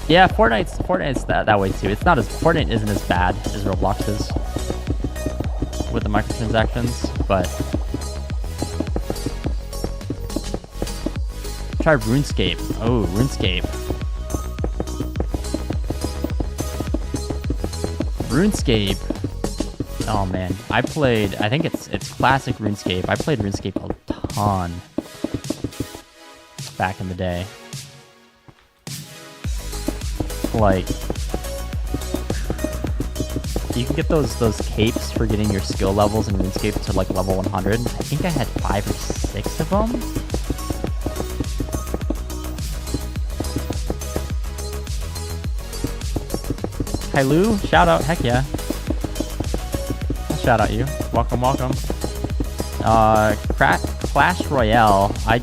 Yeah, Fortnite's that way too. It's not as... Fortnite isn't as bad as Roblox is with the microtransactions, but... Try RuneScape. Oh, RuneScape. RuneScape. Oh man, I think it's classic RuneScape. I played RuneScape a ton back in the day. Like, you can get those capes for getting your skill levels in RuneScape to like level 100. I think I had 5 or 6 of them. Hi Lou, shout out, heck yeah. I'll shout out you. Welcome. Clash Royale, I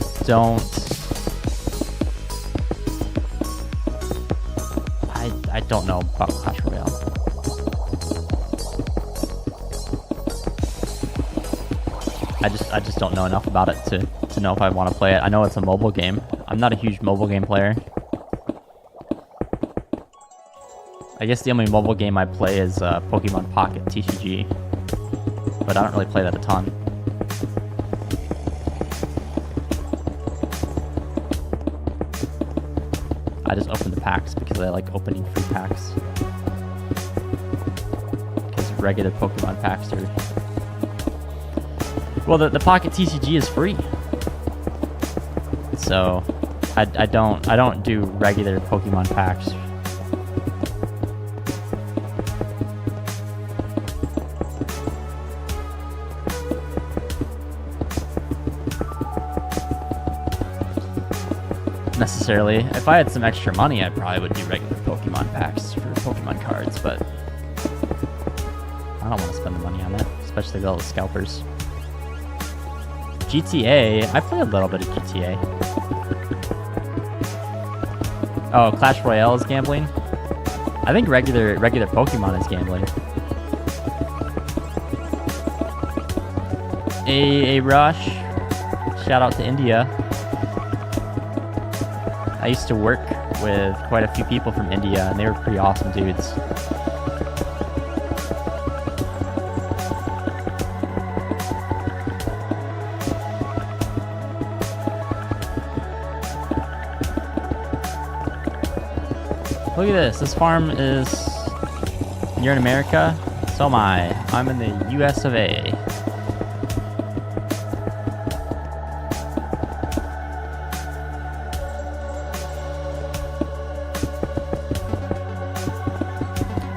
don't know about Clash Royale. I just don't know enough about it to know if I want to play it. I know it's a mobile game. I'm not a huge mobile game player. I guess the only mobile game I play is Pokemon Pocket TCG, but I don't really play that a ton. I just open the packs because I like opening free packs. Because regular Pokemon packs are... Well, the Pocket TCG is free. So, I don't do regular Pokemon packs. necessarily. If I had some extra money, I probably would do regular Pokemon packs for Pokemon cards, but I don't want to spend the money on that, especially with all the scalpers. GTA, I play a little bit of GTA. Oh, Clash Royale is gambling? I think regular Pokemon is gambling. A Rush, shout out to India. I used to work with quite a few people from India, and they were pretty awesome dudes. Look at this. This farm is... You're in America? So am I. I'm in the US of A.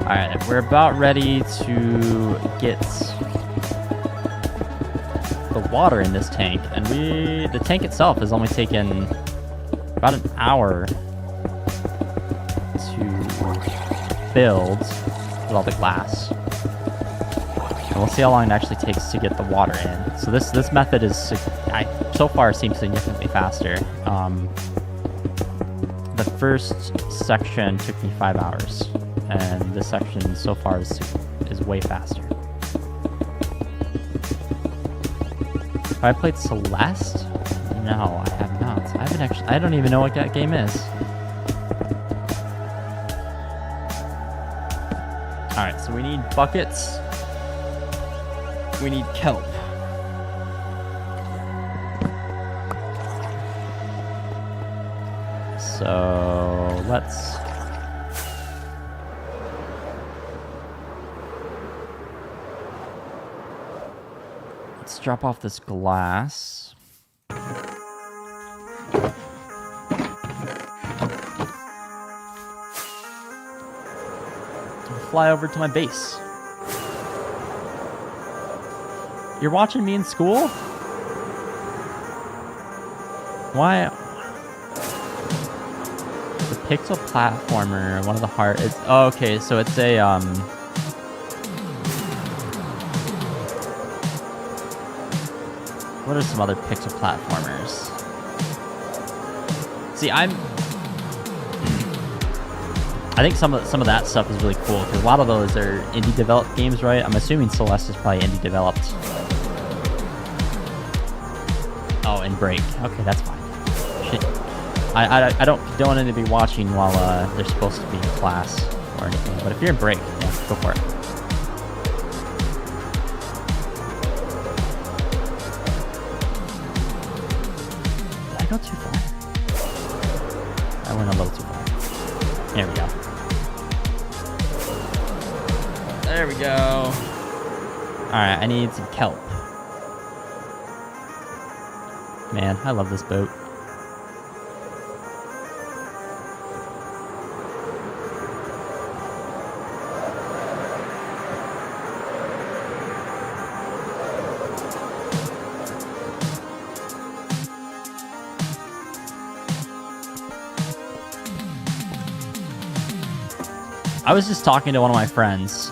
Alright, we're about ready to get the water in this tank. And the tank itself has only taken about an hour build with all the glass. And we'll see how long it actually takes to get the water in. So this method is so far seems significantly faster. The first section took me 5 hours, and this section so far is way faster. Have I played Celeste? No, I have not. I don't even know what that game is. Alright, so we need buckets. We need kelp. So let's drop off this glass. Fly over to my base. You're watching me in school? Why? The pixel platformer, one of the hard is okay, so it's a what are some other pixel platformers? See, I think some of that stuff is really cool because a lot of those are indie developed games, right? I'm assuming Celeste is probably indie developed. Oh, and Break. Okay, that's fine. Shit. I don't want them to be watching while they're supposed to be in class or anything. But if you're in Break, yeah, go for it. Did I go too far? I went a little too far. There we go. There we go. Alright, I need some kelp. Man, I love this boat. I was just talking to one of my friends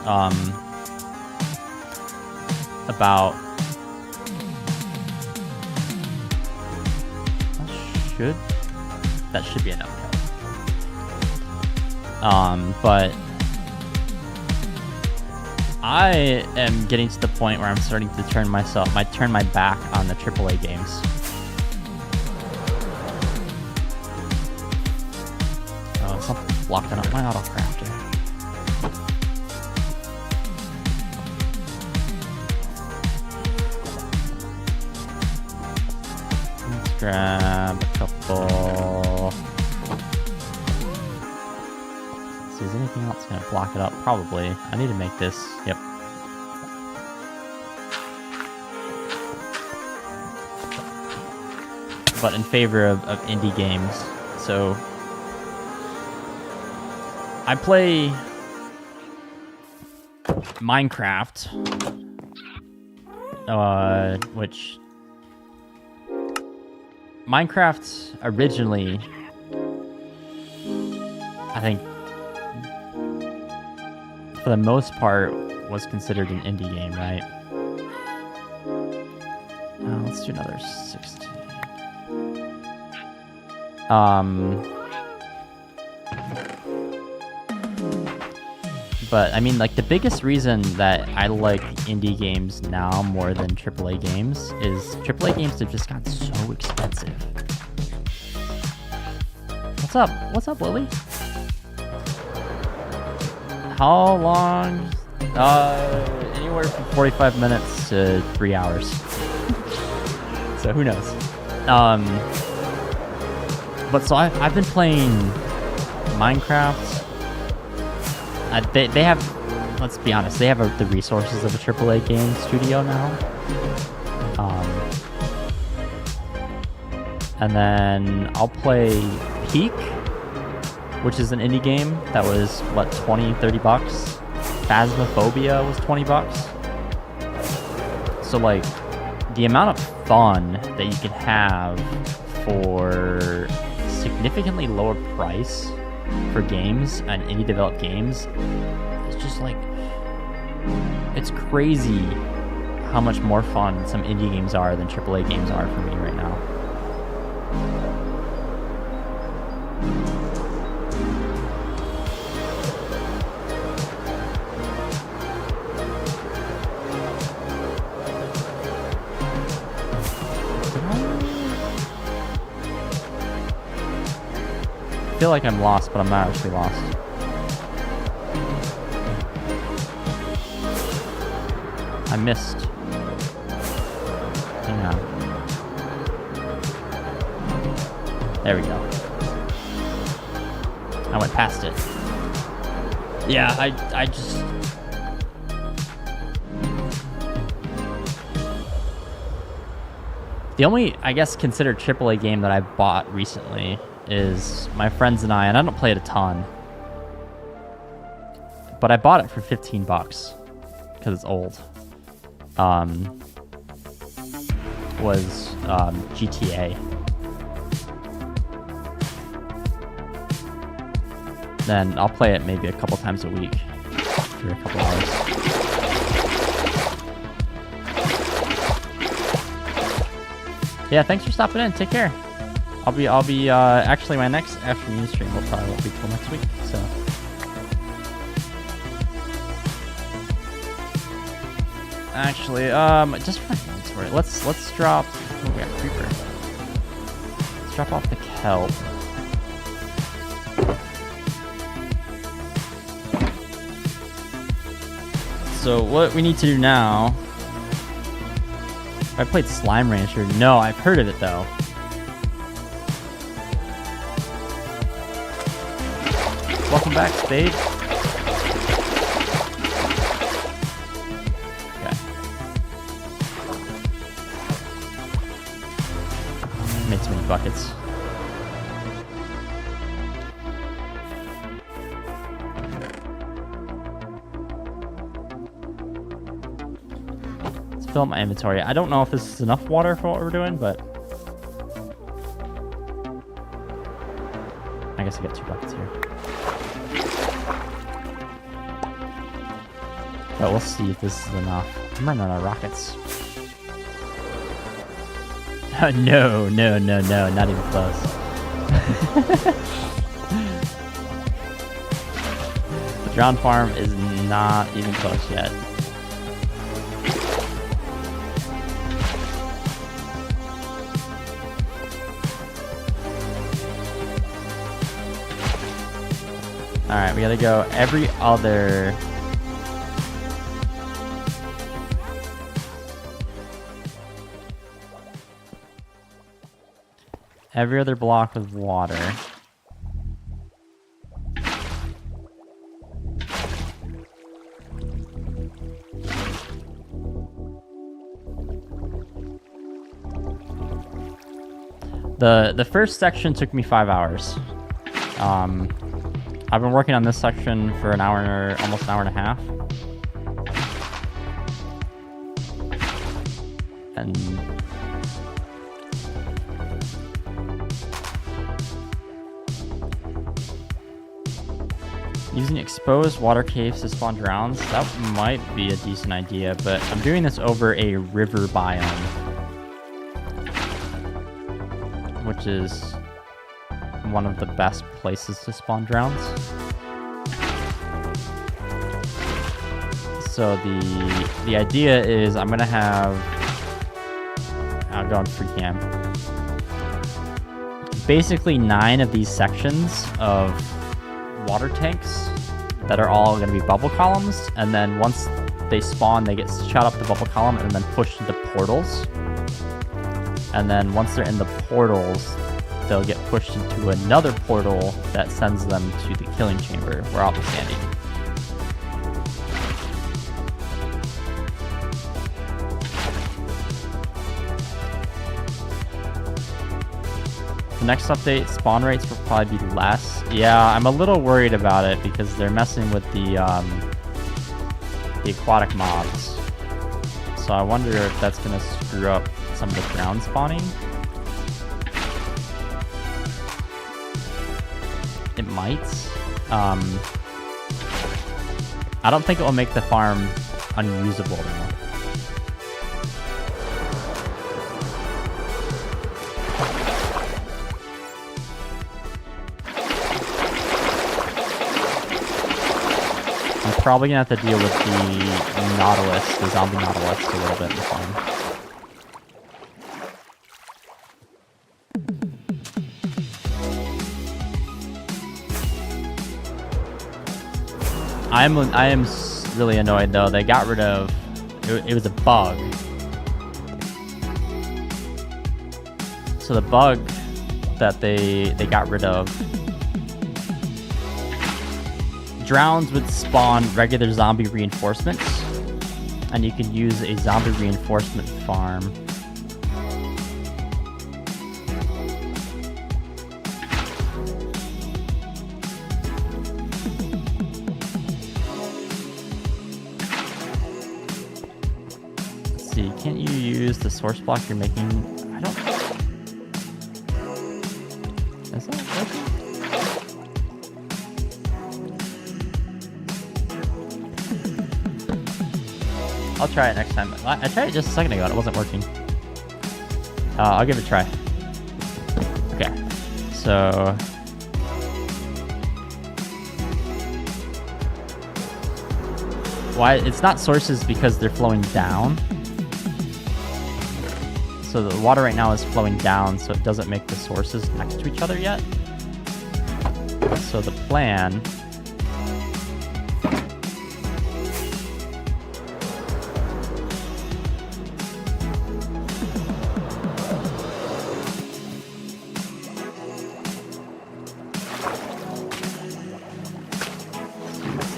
about that should be enough. But I am getting to the point where I'm starting to turn my back on the AAA games. Oh, something's blocking up my autocrafter. Grab a couple. See, is anything else gonna block it up? Probably. I need to make this. Yep. But in favor of indie games. So I play Minecraft, which Minecraft originally I think for the most part was considered an indie game, right? Let's do another 16. But I mean, like, the biggest reason that I like indie games now more than AAA games is AAA games have just gotten so expensive. What's up? What's up, Lily? How long? Anywhere from 45 minutes to 3 hours. So who knows? But so I've been playing Minecraft. They have, let's be honest, they have the resources of a AAA game studio now. And then I'll play Peak, which is an indie game that was, what, 20, 30 bucks? Phasmophobia was 20 bucks. So, like, the amount of fun that you can have for significantly lower price for games and indie developed games is just like, it's crazy how much more fun some indie games are than AAA games are for me right now. I feel like I'm lost, but I'm not actually lost. I missed. Hang on. There we go. I went past it. Yeah, I just... The only, I guess, considered AAA game that I've bought recently is my friends and I don't play it a ton, but I bought it for 15 bucks because it's old. Was GTA. Then I'll play it maybe a couple times a week for a couple hours. Yeah, thanks for stopping in. Take care. I'll be actually, my next afternoon stream will probably won't be till next week, so. Actually, just for inventory, let's drop, oh, we got Creeper. Let's drop off the kelp. So what we need to do now, I played Slime Rancher. No, I've heard of it though. Welcome back, Spade. Okay. Made too many buckets. Let's fill up my inventory. I don't know if this is enough water for what we're doing, but I guess I got 2 buckets here. But we'll see if this is enough. I'm running out of rockets. No, not even close. The drown farm is not even close yet. Alright, we gotta go every other... Every other block with water. The first section took me 5 hours. I've been working on this section for an hour, almost an hour and a half. And Using exposed water caves to spawn drowns, that might be a decent idea, but I'm doing this over a river biome, which is one of the best places to spawn drowns. So the idea is I'm gonna have, I'll go on free cam, basically 9 of these sections of water tanks that are all going to be bubble columns, and then once they spawn they get shot up the bubble column and then pushed into portals, and then once they're in the portals they'll get pushed into another portal that sends them to the killing chamber where I'll be standing. Next update, spawn rates will probably be less. Yeah, I'm a little worried about it because they're messing with the aquatic mobs. So I wonder if that's gonna screw up some of the ground spawning. It might. I don't think it will make the farm unusable though. Probably gonna have to deal with the Nautilus, the zombie Nautilus, a little bit in the farm. I am really annoyed though. They got rid of it was a bug. So the bug that they got rid of. Drowns would spawn regular zombie reinforcements, and you can use a zombie reinforcement farm. Let's see, can't you use the source block you're making? I don't... Is that working? I'll try it next time. I tried it just a second ago and it wasn't working. I'll give it a try. Okay, so... Why? It's not sources because they're flowing down. So the water right now is flowing down, so it doesn't make the sources next to each other yet. So the plan...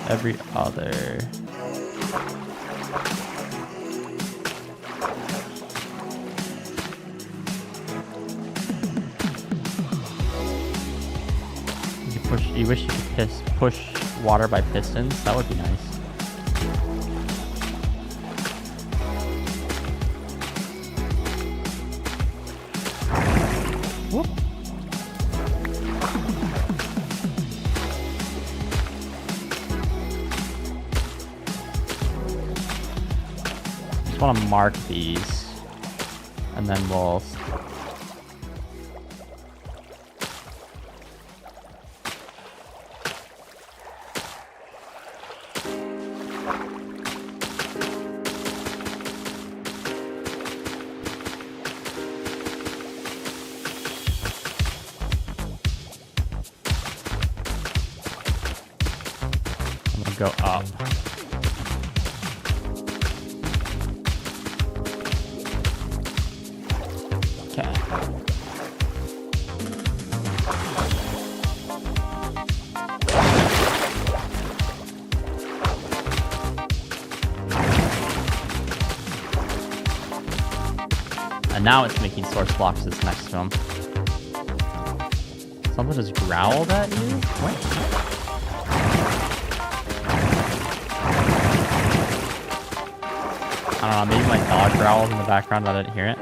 every other. You wish you could push water by pistons? That would be nice. Whoop. Just want to mark these, and then we'll. Go up. Okay. And now it's making source blocks that's next to him. Something just growled at you? What? I don't know, maybe my dog growled in the background, I didn't hear it.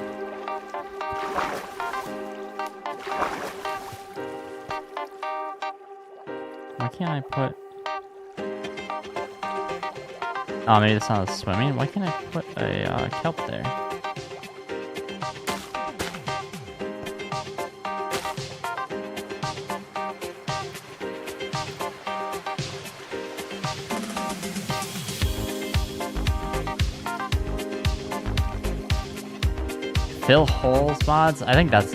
Why can't I put... Oh, maybe that's not swimming. Why can't I put a kelp there? Fill holes mods? I think that's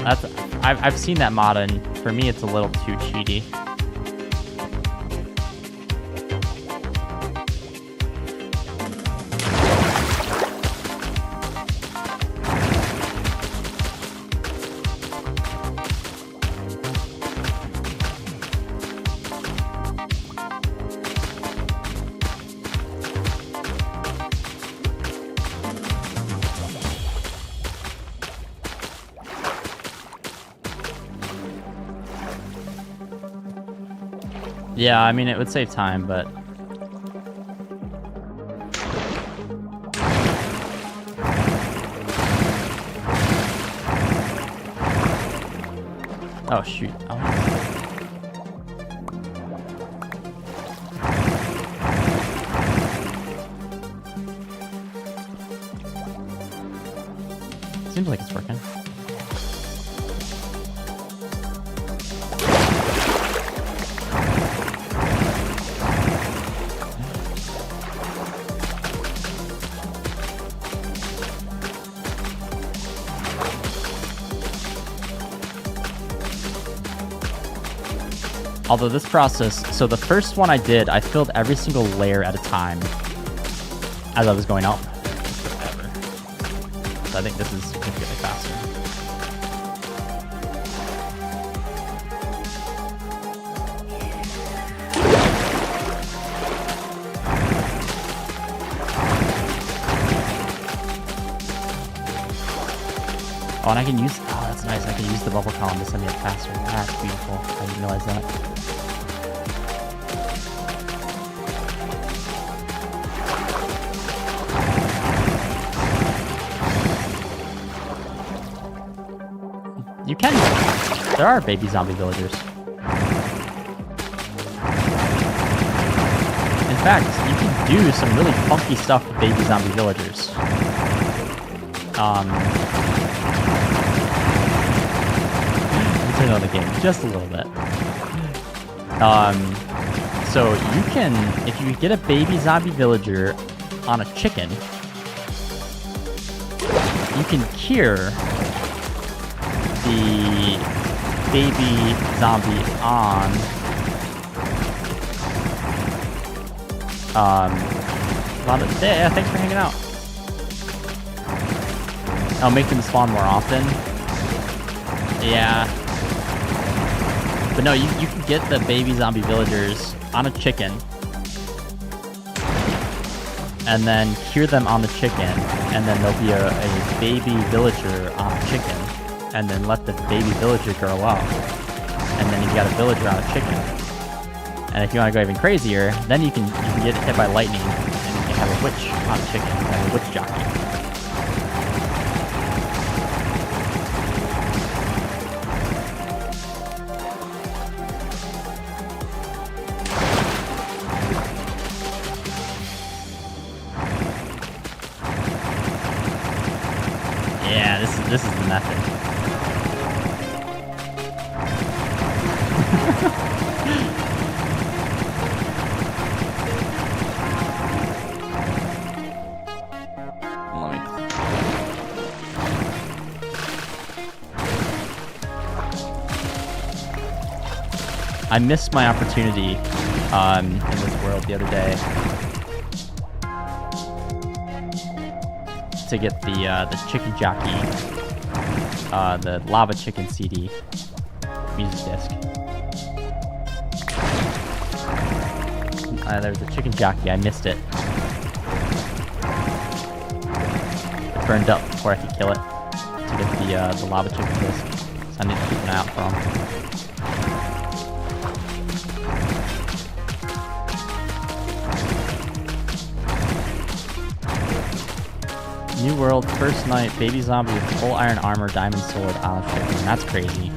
I've seen that mod, and for me it's a little too cheaty. Yeah, I mean, it would save time, but... Oh, shoot. Oh. Seems like it's working. Although this process, so the first one I did, I filled every single layer at a time as I was going up. Forever. So I think this is significantly faster. Oh, and I can use, oh, that's nice. I can use the bubble column to send me it faster. That's beautiful. I didn't realize that. You can, there are baby zombie villagers. In fact, you can do some really funky stuff with baby zombie villagers. Turn on the game just a little bit. So you can, if you get a baby zombie villager on a chicken, you can cure the baby zombie on yeah, thanks for hanging out. I'll make them spawn more often. Yeah. But no, you can get the baby zombie villagers on a chicken and then cure them on the chicken, and then there'll be a baby villager on a chicken, and then let the baby villager grow up, and then you've got a villager on a chicken. And if you want to go even crazier, then you can get hit by lightning, and you can have a witch on a chicken, and a witch jockey. Yeah, this is the method. I missed my opportunity in this world the other day to get the chicken jockey, the lava chicken CD music disc. There's a chicken jockey. I missed it. It burned up before I could kill it to get the lava chicken disc. So I need to keep an eye out for him. New world, first night, baby zombie with full iron armor, diamond sword, olive chicken. That's crazy.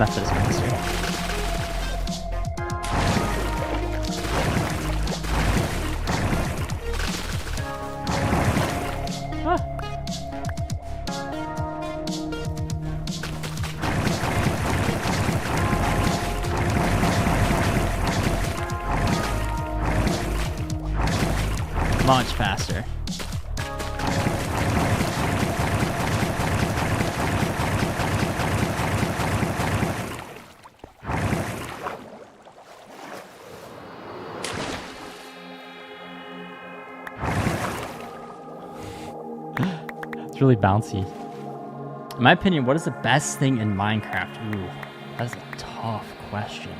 method is faster. Much faster. It's really bouncy. In my opinion, what is the best thing in Minecraft? Ooh, that's a tough question.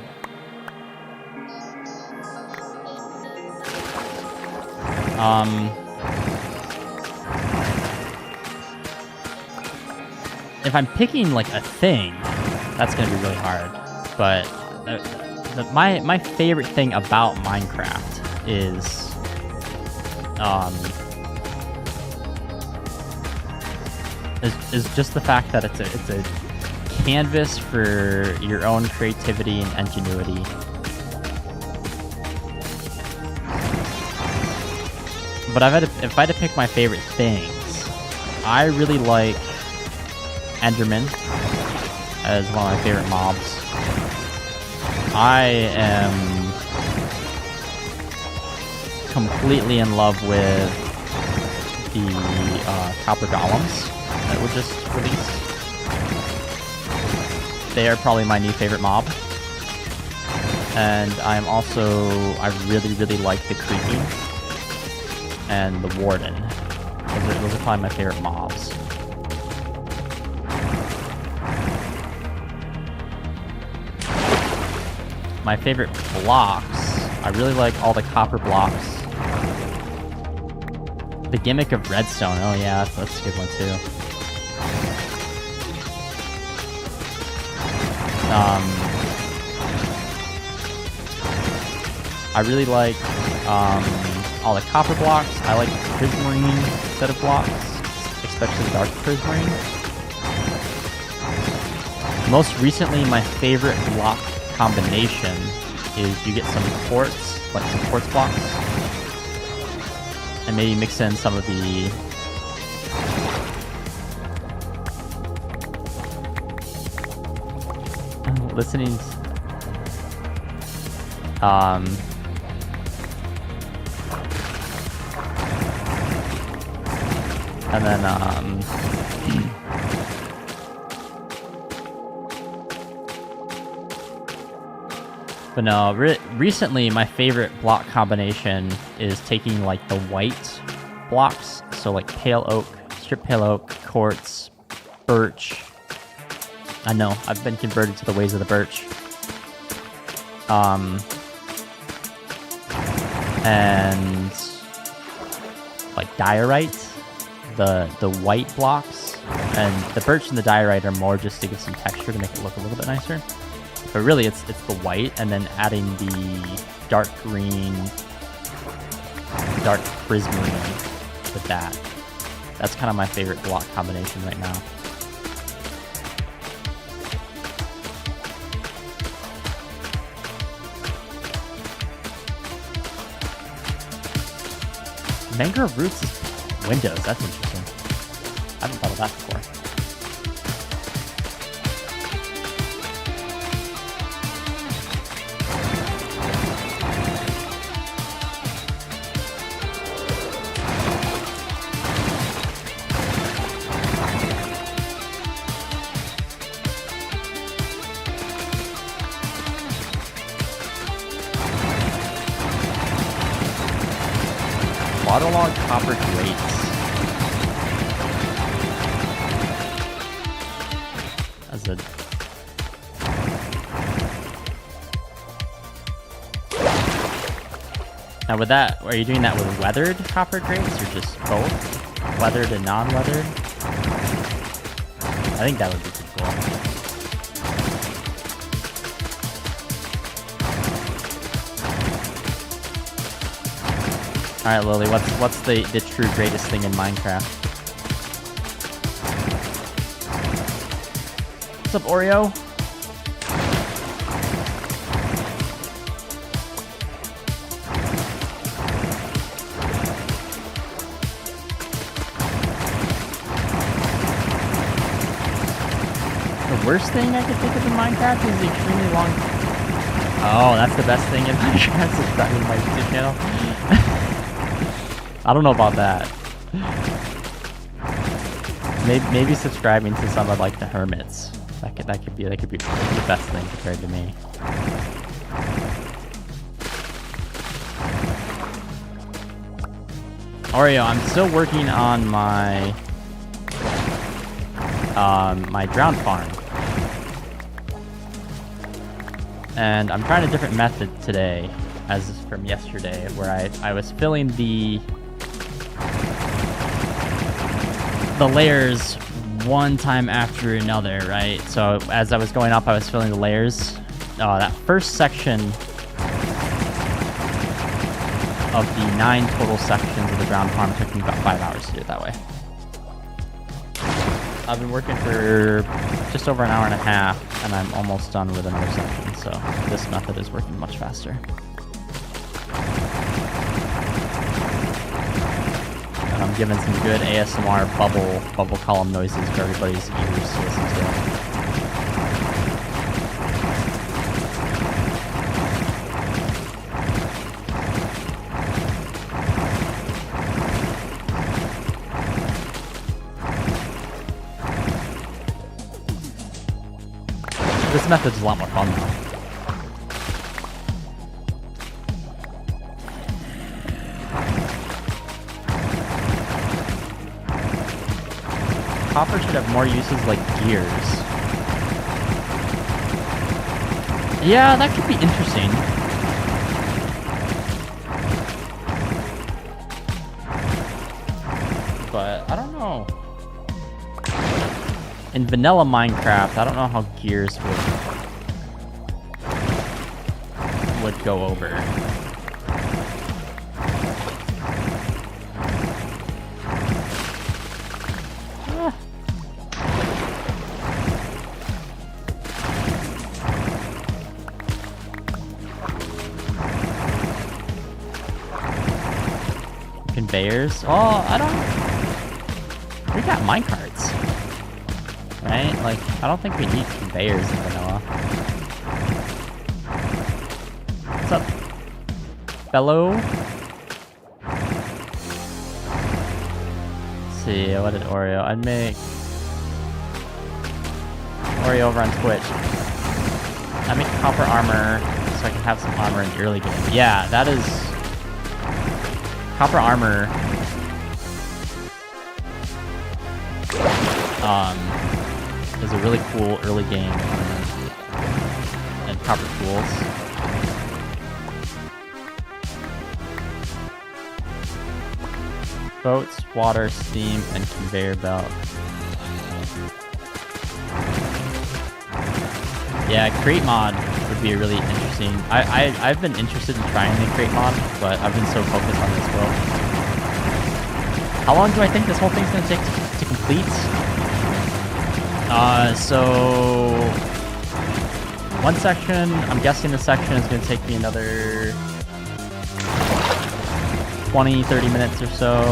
If I'm picking like a thing, that's gonna be really hard. But my favorite thing about Minecraft is just the fact that it's a canvas for your own creativity and ingenuity. But if I had to pick my favorite things, I really like Enderman as one of my favorite mobs. I am completely in love with the copper golems that were just released. They are probably my new favorite mob. And I really, really like the creeping and the warden. Those are probably my favorite mobs. My favorite blocks, I really like all the copper blocks. The gimmick of redstone, oh yeah, that's a good one too. I really like all the copper blocks. I like the prismarine set of blocks, especially dark prismarine. Most recently, my favorite block combination is you get some quartz, like some quartz blocks, and maybe mix in some of the listening. And then but no, recently my favorite block combination is taking like the white blocks, so like pale oak, strip pale oak, quartz, birch. I know, I've been converted to the ways of the birch. And like diorite, the white blocks, and the birch and the diorite are more just to give some texture to make it look a little bit nicer. But really, it's the white, and then adding the dark green, dark prismarine with that. That's kind of my favorite block combination right now. Mangrove roots is windows. That's interesting. I haven't thought of that before. Waterlogged copper grates. As a now with that, are you doing that with weathered copper grates or just both? Weathered and non-weathered? I think that would be pretty cool. Alright, Lily, what's the true greatest thing in Minecraft? What's up, Oreo? worst thing I could think of in Minecraft is the extremely long... Oh, that's the best thing in Minecraft, subscribing to my YouTube channel. I don't know about that. Maybe subscribing to some of like the hermits. That could be the best thing compared to me. Oreo, I'm still working on my my drowned farm. And I'm trying a different method today, as from yesterday, where I was filling the layers one time after another, right? So as I was going up, I was filling the layers. That first section of the 9 total sections of the ground farm took me about 5 hours to do it that way. I've been working for just over an hour and a half, and I'm almost done with another section, so this method is working much faster. And I'm giving some good ASMR bubble column noises for everybody's ears to listen to. This method's a lot more fun though. Copper should have more uses like gears. Yeah, that could be interesting. But I don't know. In vanilla Minecraft, I don't know how gears would go over. Conveyors? Oh, I don't... We got minecarts. Right? Like, I don't think we need conveyors in vanilla. What's up, fellow? Let's see, what did Oreo? I'd make... Oreo over on Twitch. I'd make copper armor so I can have some armor in the early game. Yeah, that is... Copper armor... is a really cool early game and copper tools. Boats, water, steam, and conveyor belt. Yeah, crate mod would be really interesting. I've been interested in trying the crate mod, but I've been so focused on this world. How long do I think this whole thing's gonna take to complete? So one section, I'm guessing the section is going to take me another 20-30 minutes or so,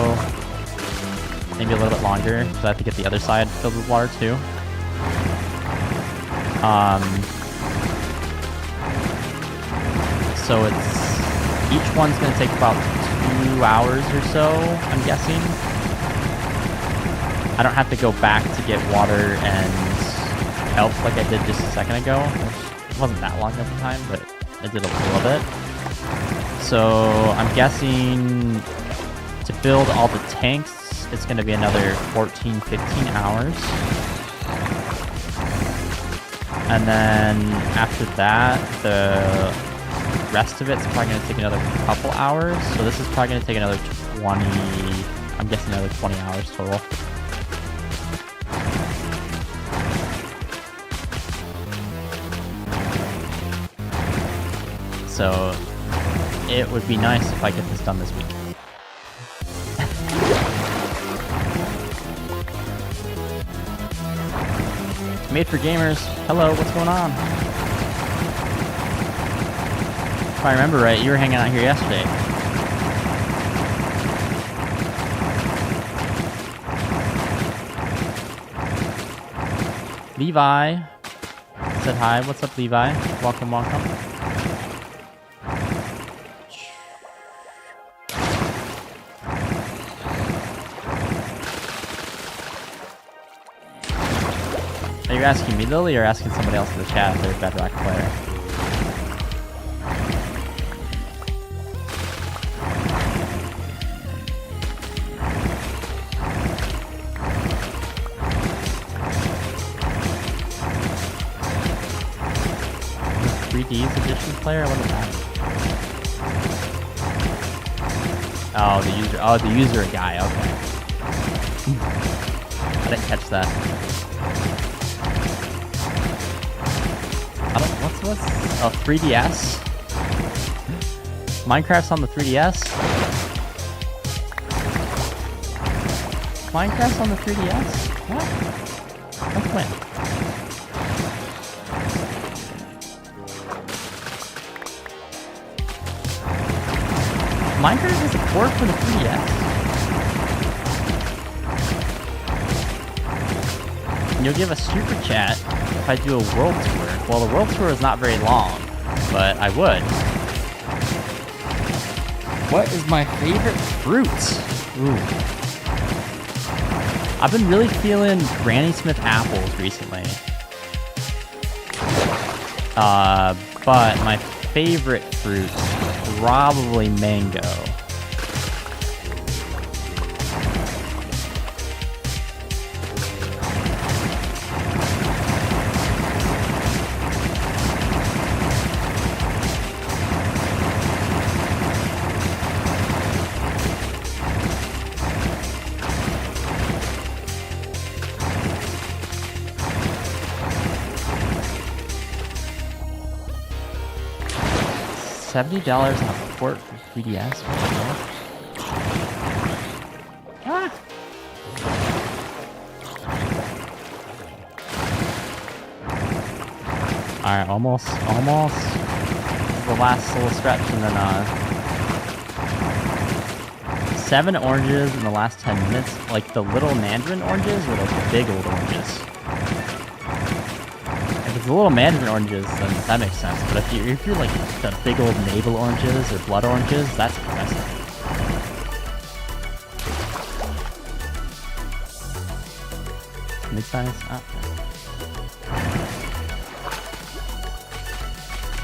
maybe a little bit longer, so I have to get the other side filled with water too. So each one's going to take about 2 hours or so, I'm guessing. I don't have to go back to get water and help like I did just a second ago, which wasn't that long of a time, but I did a little bit. So I'm guessing to build all the tanks, it's going to be another 14-15 hours. And then after that, the rest of it's probably going to take another couple hours. So this is probably going to take another 20, I'm guessing another 20 hours total. So it would be nice if I get this done this week. Made for gamers. Hello, what's going on? If I remember right, you were hanging out here yesterday. Levi, said hi. What's up, Levi? Welcome, welcome. Are you asking me, Lily, or asking somebody else in the chat if they're a Bedrock player? The 3D's edition player? What is that? Oh, the user. Oh, the user guy. Okay. I didn't catch that. I don't. What's? Oh, 3DS. Minecraft's on the 3DS. Minecraft's on the 3DS. What? That's when. Minecraft is a port for the 3DS. And you'll give a super chat if I do a world tour. Well, the world tour is not very long, but I would. What is my favorite fruit? Ooh. I've been really feeling Granny Smith apples recently. But my favorite fruit, probably mango. $70 on a port for 3DS? Ah. Alright, almost. This is the last little stretch, and then 7 oranges in the last 10 minutes. Like the little mandarin oranges or like the big old oranges? If it's the little mandarin oranges, then that makes sense. But if you're like the big old navel oranges or blood oranges, that's impressive. Mid-size? Oh.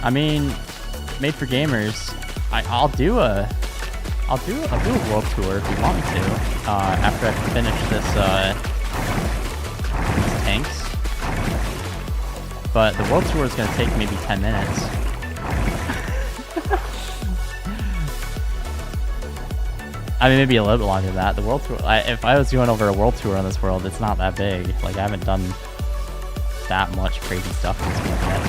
I mean, made for gamers. I'll do a world tour if you want me to. After I finish this these tanks. But the world tour is going to take maybe 10 minutes. I mean, maybe a little bit longer than that. The world tour, if I was doing over a world tour on this world, it's not that big. Like, I haven't done that much crazy stuff in this world yet.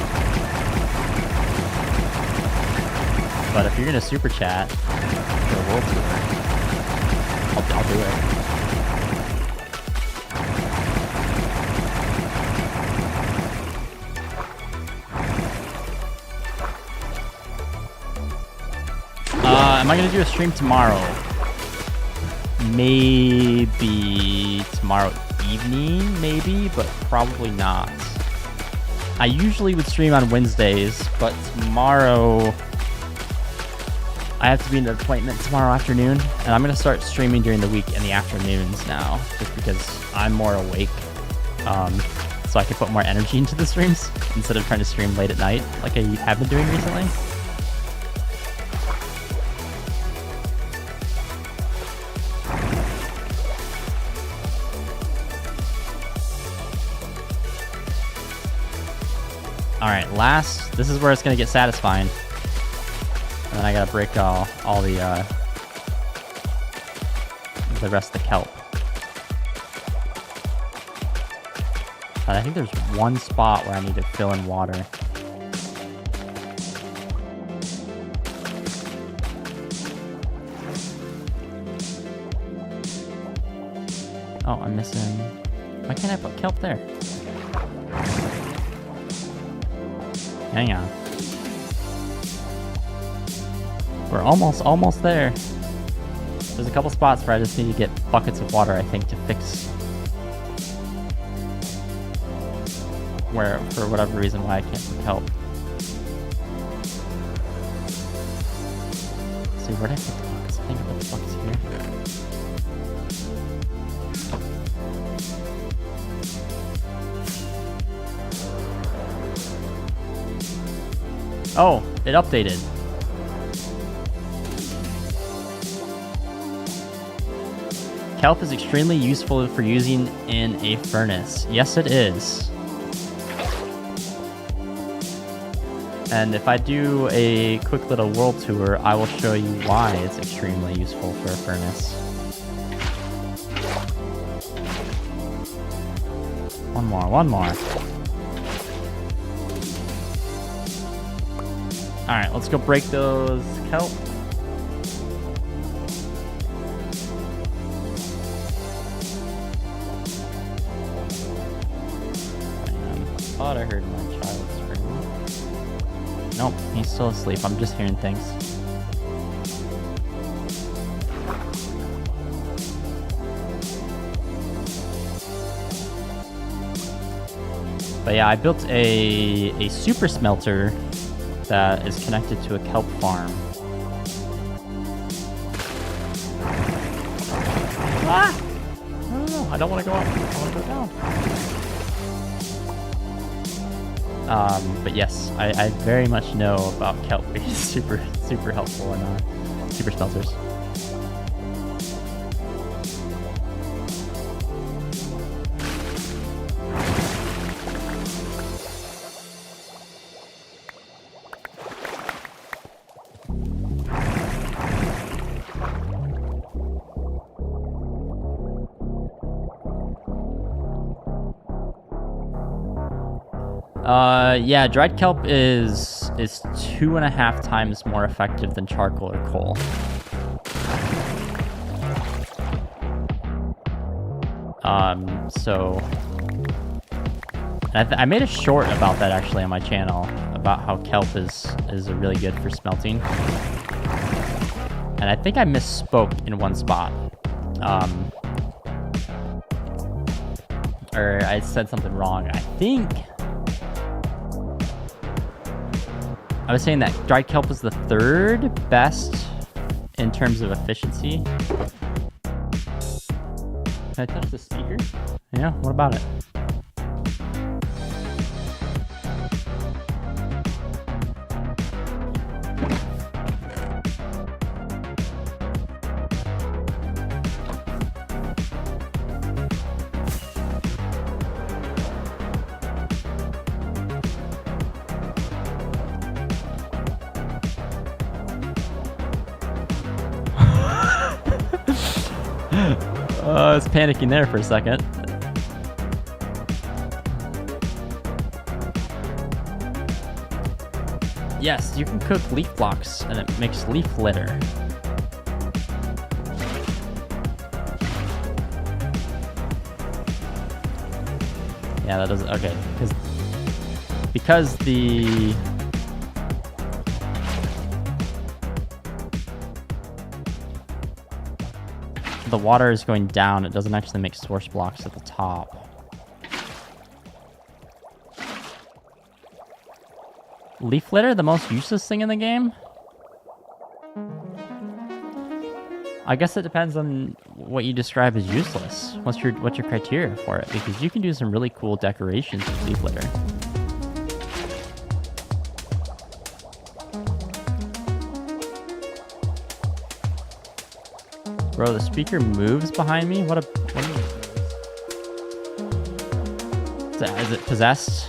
But if you're going to super chat for a world tour, I'll do it. Am I going to do a stream tomorrow? Maybe tomorrow evening, maybe, but probably not. I usually would stream on Wednesdays, but tomorrow I have to be in an appointment tomorrow afternoon, and I'm going to start streaming during the week in the afternoons now, just because I'm more awake, so I can put more energy into the streams instead of trying to stream late at night like I have been doing recently. Alright, this is where it's going to get satisfying. And then I gotta break all the rest of the kelp. But I think there's one spot where I need to fill in water. Oh, I'm missing... Why can't I put kelp there? Hang on. We're almost there. There's a couple spots where I just need to get buckets of water, I think, to fix. where for whatever reason why I can't pick kelp. Let's see, where did I put the buckets? I think I put the buckets here. Oh, it updated. Kelp is extremely useful for using in a furnace. Yes, it is. And if I do a quick little world tour, I will show you why it's extremely useful for a furnace. One more. Alright, let's go break those kelp. I thought I heard my child scream. Nope, he's still asleep. I'm just hearing things. But yeah, I built a super smelter that is connected to a kelp farm. Ah! No, I don't want to go up. I want to go down. But yes, I very much know about kelp being super helpful in super smelters. Yeah, dried kelp is 2.5 times more effective than charcoal or coal. So I made a short about that actually on my channel about how kelp is really good for smelting. And I think I misspoke in one spot. Or I said something wrong. I was saying that dried kelp is the 3rd best in terms of efficiency. Can I touch the speaker? Yeah, what about it? I was panicking there for a second. Yes, you can cook leaf blocks and it makes leaf litter. Yeah, that doesn't, okay. Because the water is going down, it doesn't actually make source blocks at the top. Leaf litter, the most useless thing in the game? I guess it depends on what you describe as useless. What's your criteria for it? Because you can do some really cool decorations with leaf litter. Bro, the speaker moves behind me? What is it possessed?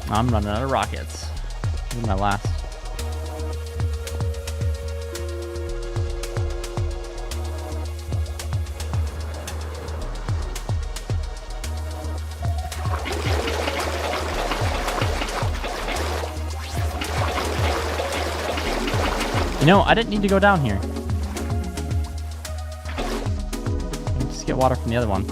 I'm running out of rockets. This is my last. You know, I didn't need to go down here. Just get water from the other one.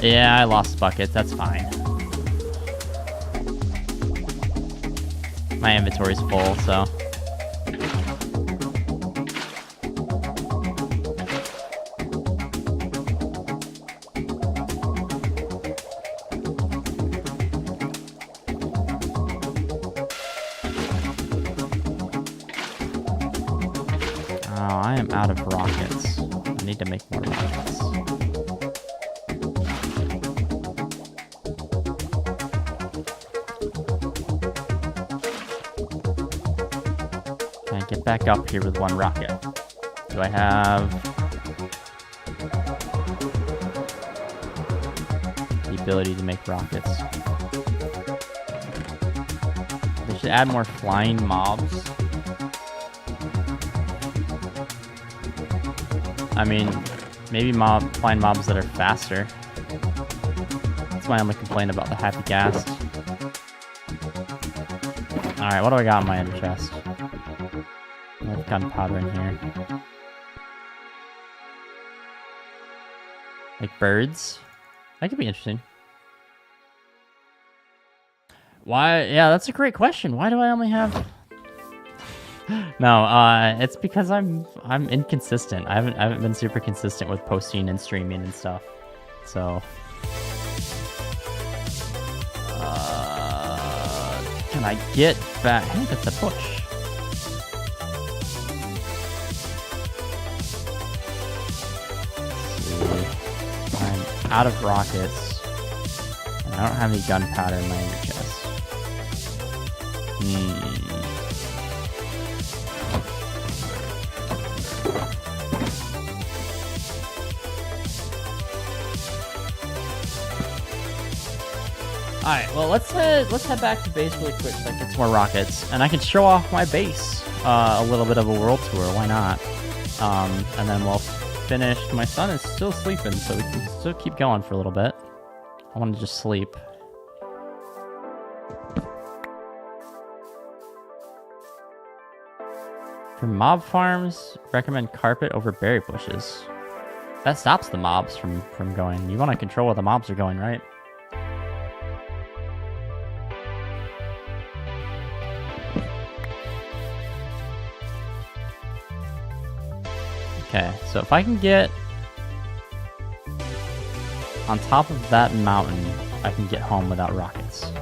Yeah, I lost buckets. That's fine. My inventory's full, so. Oh, I am out of rockets. I need to make more rockets. Get back up here with one rocket. Do I have the ability to make rockets? They should add more flying mobs. I mean, maybe flying mobs that are faster. That's my only complaint about the Happy Ghast. Alright, what do I got in my ender chest? I have gunpowder in here. Like birds? That could be interesting. Why? Yeah, that's a great question. Why do I only have... No, it's because I'm inconsistent. I haven't been super consistent with posting and streaming and stuff. So... can I get back? Hey, that's a bush. I'm out of rockets. And I don't have any gunpowder in my ender chest. Alright, well let's head back to base really quick so I can get some more rockets. And I can show off my base a little bit of a world tour, why not? And then we'll finish. My son is still sleeping, so we can still keep going for a little bit. I want to just sleep. For mob farms, recommend carpet over berry bushes. That stops the mobs from going. You want to control where the mobs are going, right? Okay, so if I can get on top of that mountain, I can get home without rockets.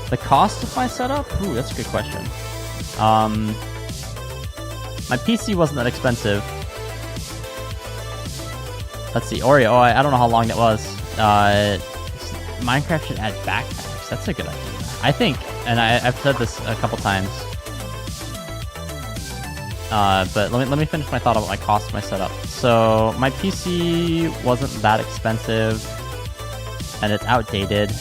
The cost of my setup? Ooh, that's a good question. My PC wasn't that expensive. Let's see, Oreo. Oh, I don't know how long that was. Minecraft should add backpacks. That's a good idea. I think, and I've said this a couple times, but let me finish my thought about my cost of my setup. So my PC wasn't that expensive, and it's outdated.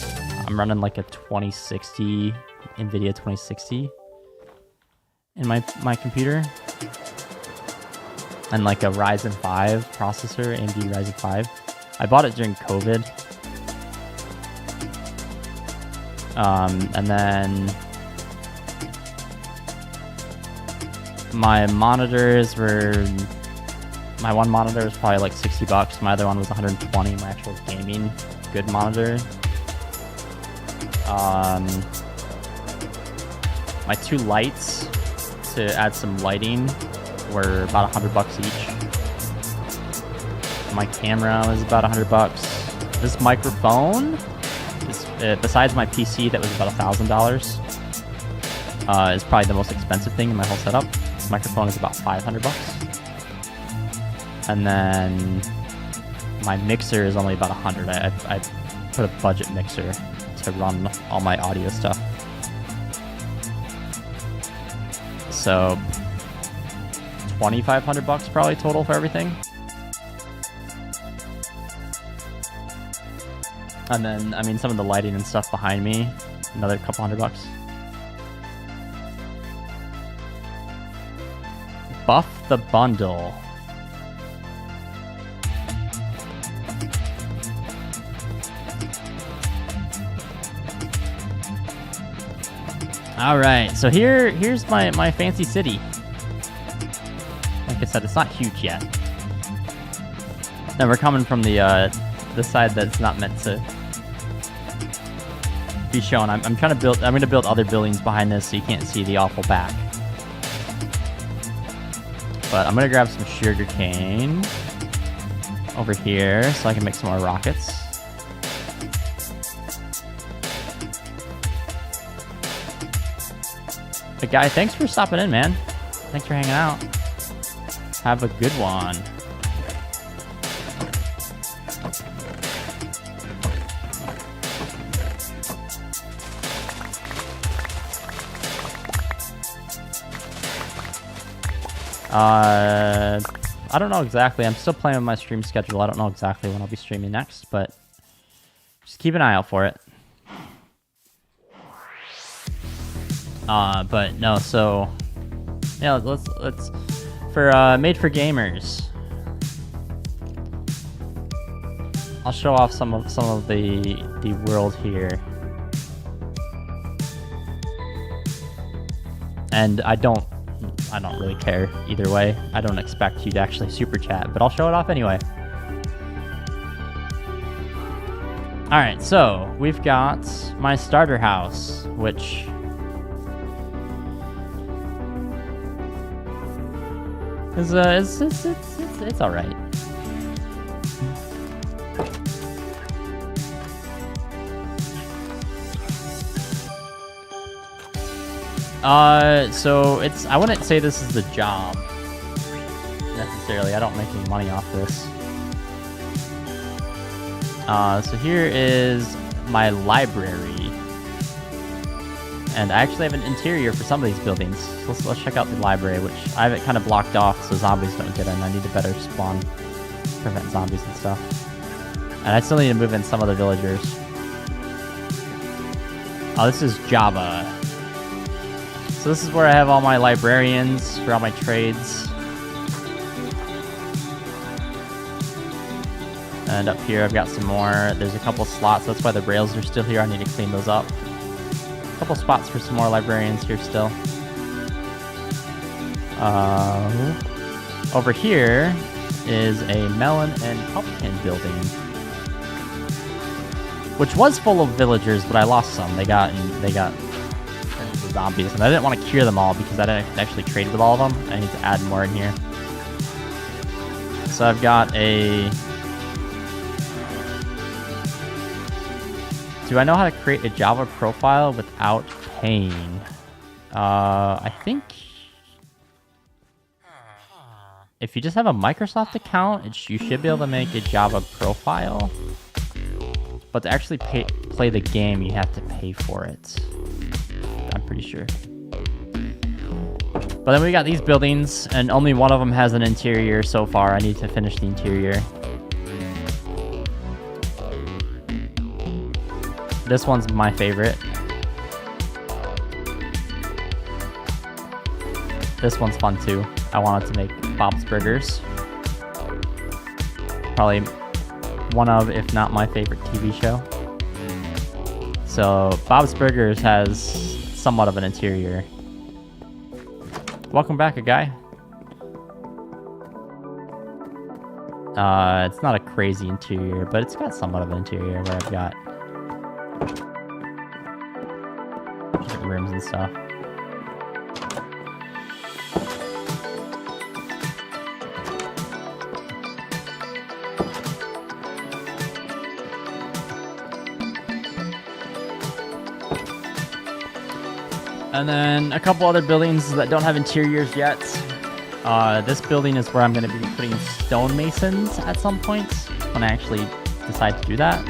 I'm running like a 2060, NVIDIA 2060 in my computer, and like a Ryzen 5 processor, AMD Ryzen 5. I bought it during COVID. And then my monitors were, my one monitor was probably like $60. My other one was 120, my actual gaming good monitor. My two lights to add some lighting were about $100 each. My camera was about $100. This microphone, besides my PC that was about $1,000, is probably the most expensive thing in my whole setup. This microphone is about $500. And then my mixer is only about $100. I put a budget mixer to run all my audio stuff. So $2,500 probably total for everything. And then, I mean, some of the lighting and stuff behind me, another couple $100. buff the bundle. All right, so here's my fancy city. Like I said, it's not huge yet. No, we're coming from the side that's not meant to be shown. I'm trying to build. I'm going to build other buildings behind this so you can't see the awful back. But I'm going to grab some sugar cane over here so I can make some more rockets. But guy, thanks for stopping in, man. Thanks for hanging out. Have a good one. I don't know exactly. I'm still playing with my stream schedule. I don't know exactly when I'll be streaming next, but just keep an eye out for it. But no, so yeah, let's for Made for Gamers. I'll show off some of the world here. And I don't really care either way. I don't expect you to actually super chat, but I'll show it off anyway. All right, so we've got my starter house, which is it's all right. So I wouldn't say this is the job necessarily. I don't make any money off this. So here is my library, and I actually have an interior for some of these buildings. So let's check out the library, which I have it kind of blocked off so zombies don't get in. I need to better spawn, prevent zombies and stuff. And I still need to move in some other villagers. Oh, this is Java. So this is where I have all my librarians for all my trades. And up here I've got some more. There's a couple slots. That's why the rails are still here. I need to clean those up. A couple spots for some more librarians here still. Over here is a melon and pumpkin building, which was full of villagers, but I lost some. They got zombies, and I didn't want to cure them all because I didn't actually trade with all of them. I need to add more in here. So I've got a... Do I know how to create a Java profile without paying? I think if you just have a Microsoft account, you should be able to make a Java profile. But to actually play the game, you have to pay for it. I'm pretty sure. But then we got these buildings, and only one of them has an interior so far. I need to finish the interior. This one's my favorite. This one's fun too. I wanted to make Bob's Burgers. Probably one of, if not my favorite TV show. So Bob's Burgers has somewhat of an interior. Welcome back, a guy. It's not a crazy interior, but it's got somewhat of an interior where I've got rooms and stuff. And then a couple other buildings that don't have interiors yet. This building is where I'm going to be putting stonemasons at some point when I actually decide to do that.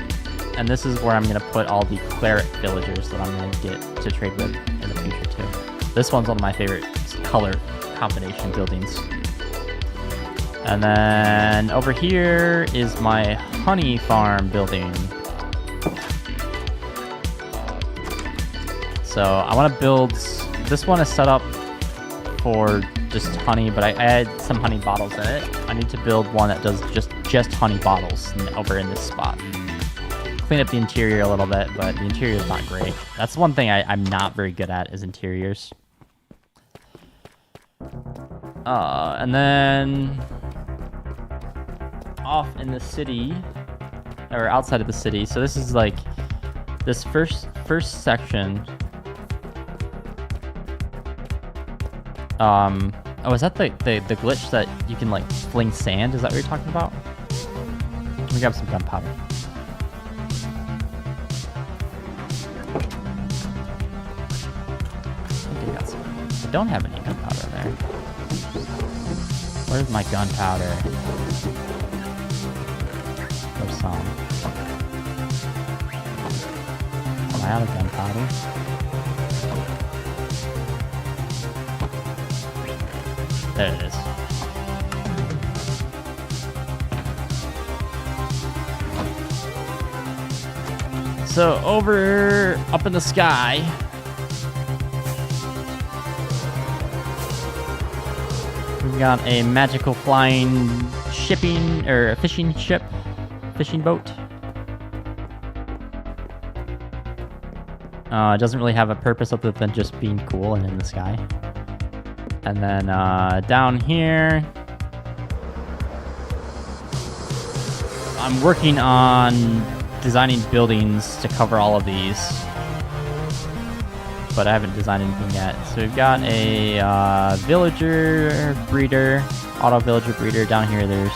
And this is where I'm going to put all the cleric villagers that I'm going to get to trade with in the future too. This one's one of my favorite color combination buildings. And then over here is my honey farm building. So I want to build, this one is set up for just honey, but I add some honey bottles in it. I need to build one that does just honey bottles over in this spot. Clean up the interior a little bit, but the interior is not great. That's one thing I'm not very good at, is interiors. And then off in the city, or outside of the city. So this is like this first section. Oh, is that the glitch that you can like fling sand? Is that what you're talking about? Let me grab some gunpowder. I don't have any gunpowder there. Where's my gunpowder? There's some. Am I out of gunpowder? There it is. So over up in the sky, we've got a magical flying shipping or fishing boat. It doesn't really have a purpose other than just being cool and in the sky. And then down here, I'm working on designing buildings to cover all of these, but I haven't designed anything yet. So we've got a villager breeder, auto villager breeder. Down here there's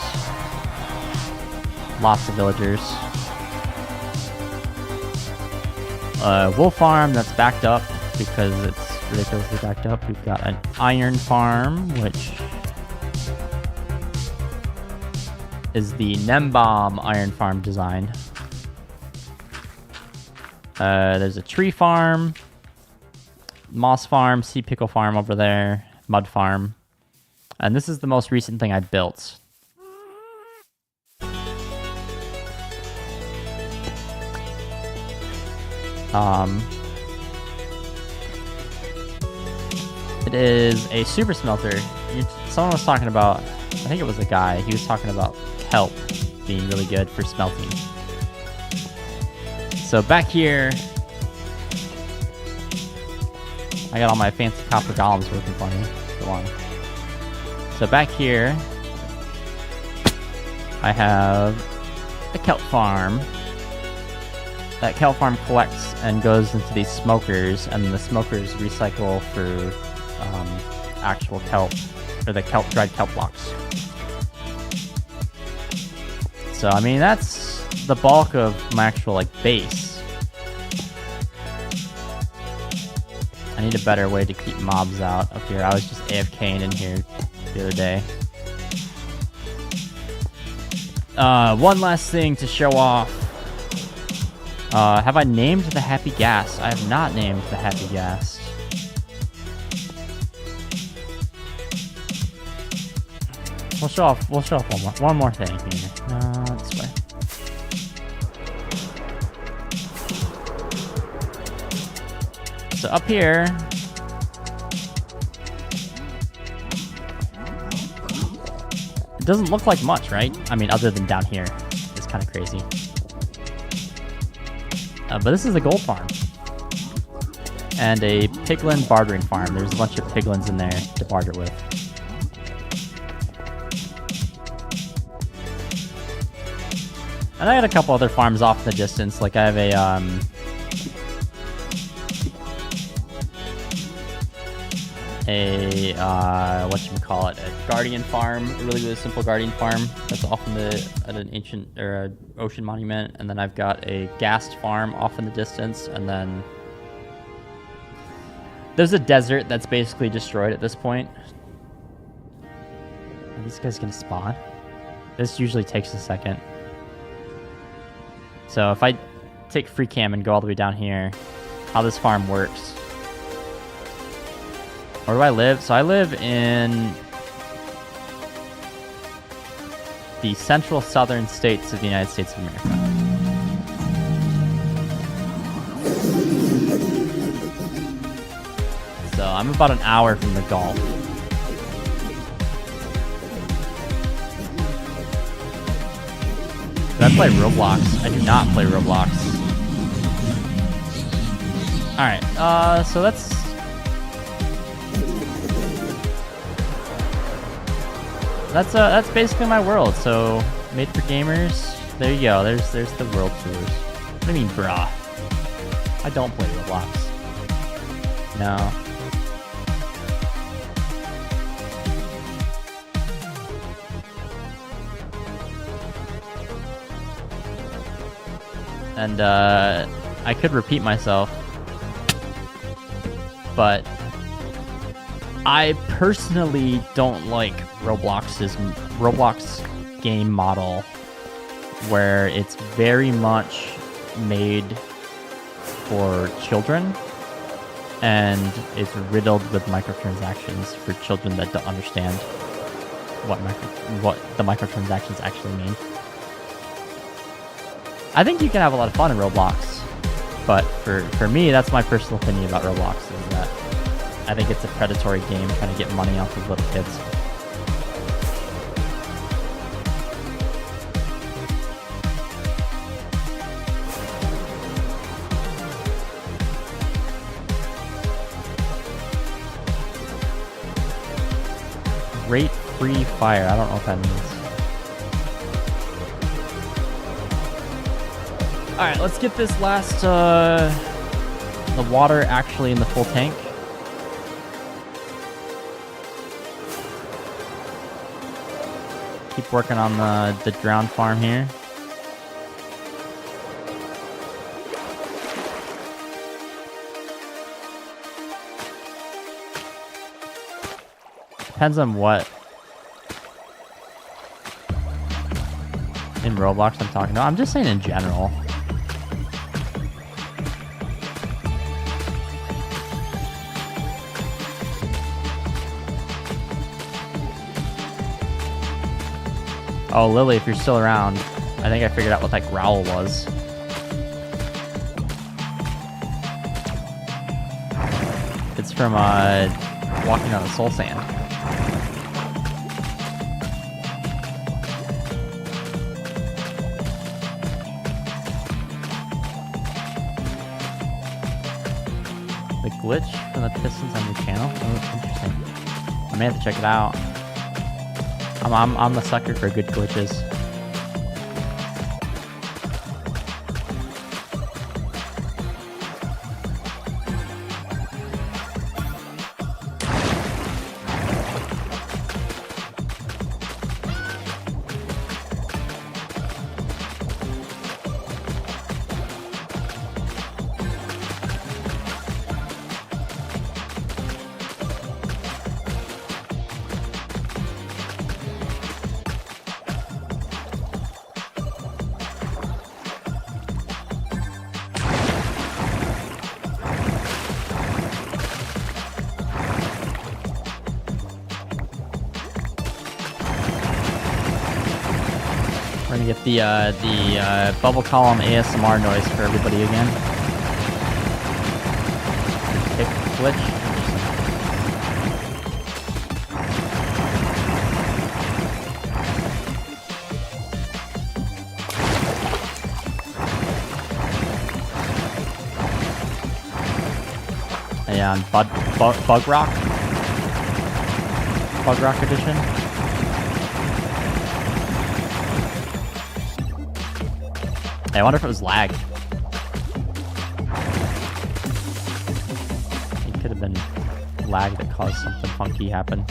lots of villagers. Wool farm that's backed up because it's ridiculously backed up. We've got an iron farm, which is the Nembom iron farm design. There's a tree farm, moss farm, sea pickle farm over there, mud farm. And this is the most recent thing I built. It is a super smelter. Someone was talking about, I think it was a guy, he was talking about kelp being really good for smelting. So back here, I got all my fancy copper golems working for me. Go on. So back here, I have a kelp farm. That kelp farm collects and goes into these smokers, and the smokers recycle for actual kelp, or the dried kelp blocks. So I mean, that's the bulk of my actual like base. I need a better way to keep mobs out up here. I was just AFKing in here the other day. One last thing to show off. Have I named the happy gas? I have not named the happy gas. We'll show off one more thing here. This way. So up here, it doesn't look like much, right? I mean, other than down here, it's kind of crazy. But this is a gold farm and a piglin bartering farm. There's a bunch of piglins in there to barter with. And I had a couple other farms off in the distance. Like I have a whatchamacallit, a guardian farm, a really simple guardian farm that's off in at an ancient or ocean monument, and then I've got a ghast farm off in the distance, and then there's a desert that's basically destroyed at this point. Are these guys gonna spawn? This usually takes a second. So if I take free cam and go all the way down here, how this farm works. Where do I live? So I live in the central southern states of the United States of America. So I'm about an hour from the Gulf. I play Roblox. I do not play Roblox. Alright, so that's basically my world. So, made for gamers. There you go. There's the world tours. What do you mean, brah? I don't play Roblox. No. And I could repeat myself, but I personally don't like Roblox game model, where it's very much made for children and it's riddled with microtransactions for children that don't understand what the microtransactions actually mean. I think you can have a lot of fun in Roblox, but for me, that's my personal opinion about Roblox, is that I think it's a predatory game trying to get money off of little kids. Rate free fire. I don't know what that means. Alright, let's get this last, the water actually in the full tank. Keep working on the drowned farm here. Depends on what in Roblox I'm talking about. I'm just saying in general. Oh, Lily, if you're still around, I think I figured out what that growl was. It's from walking on the soul sand. The glitch from the pistons on your channel? Oh, interesting. I may have to check it out. I'm the sucker for good glitches. We're gonna get the bubble column ASMR noise for everybody again. Kick glitch. Yeah, on Bug Rock edition. Hey, I wonder if it was lag. It could have been lag that caused something funky happen.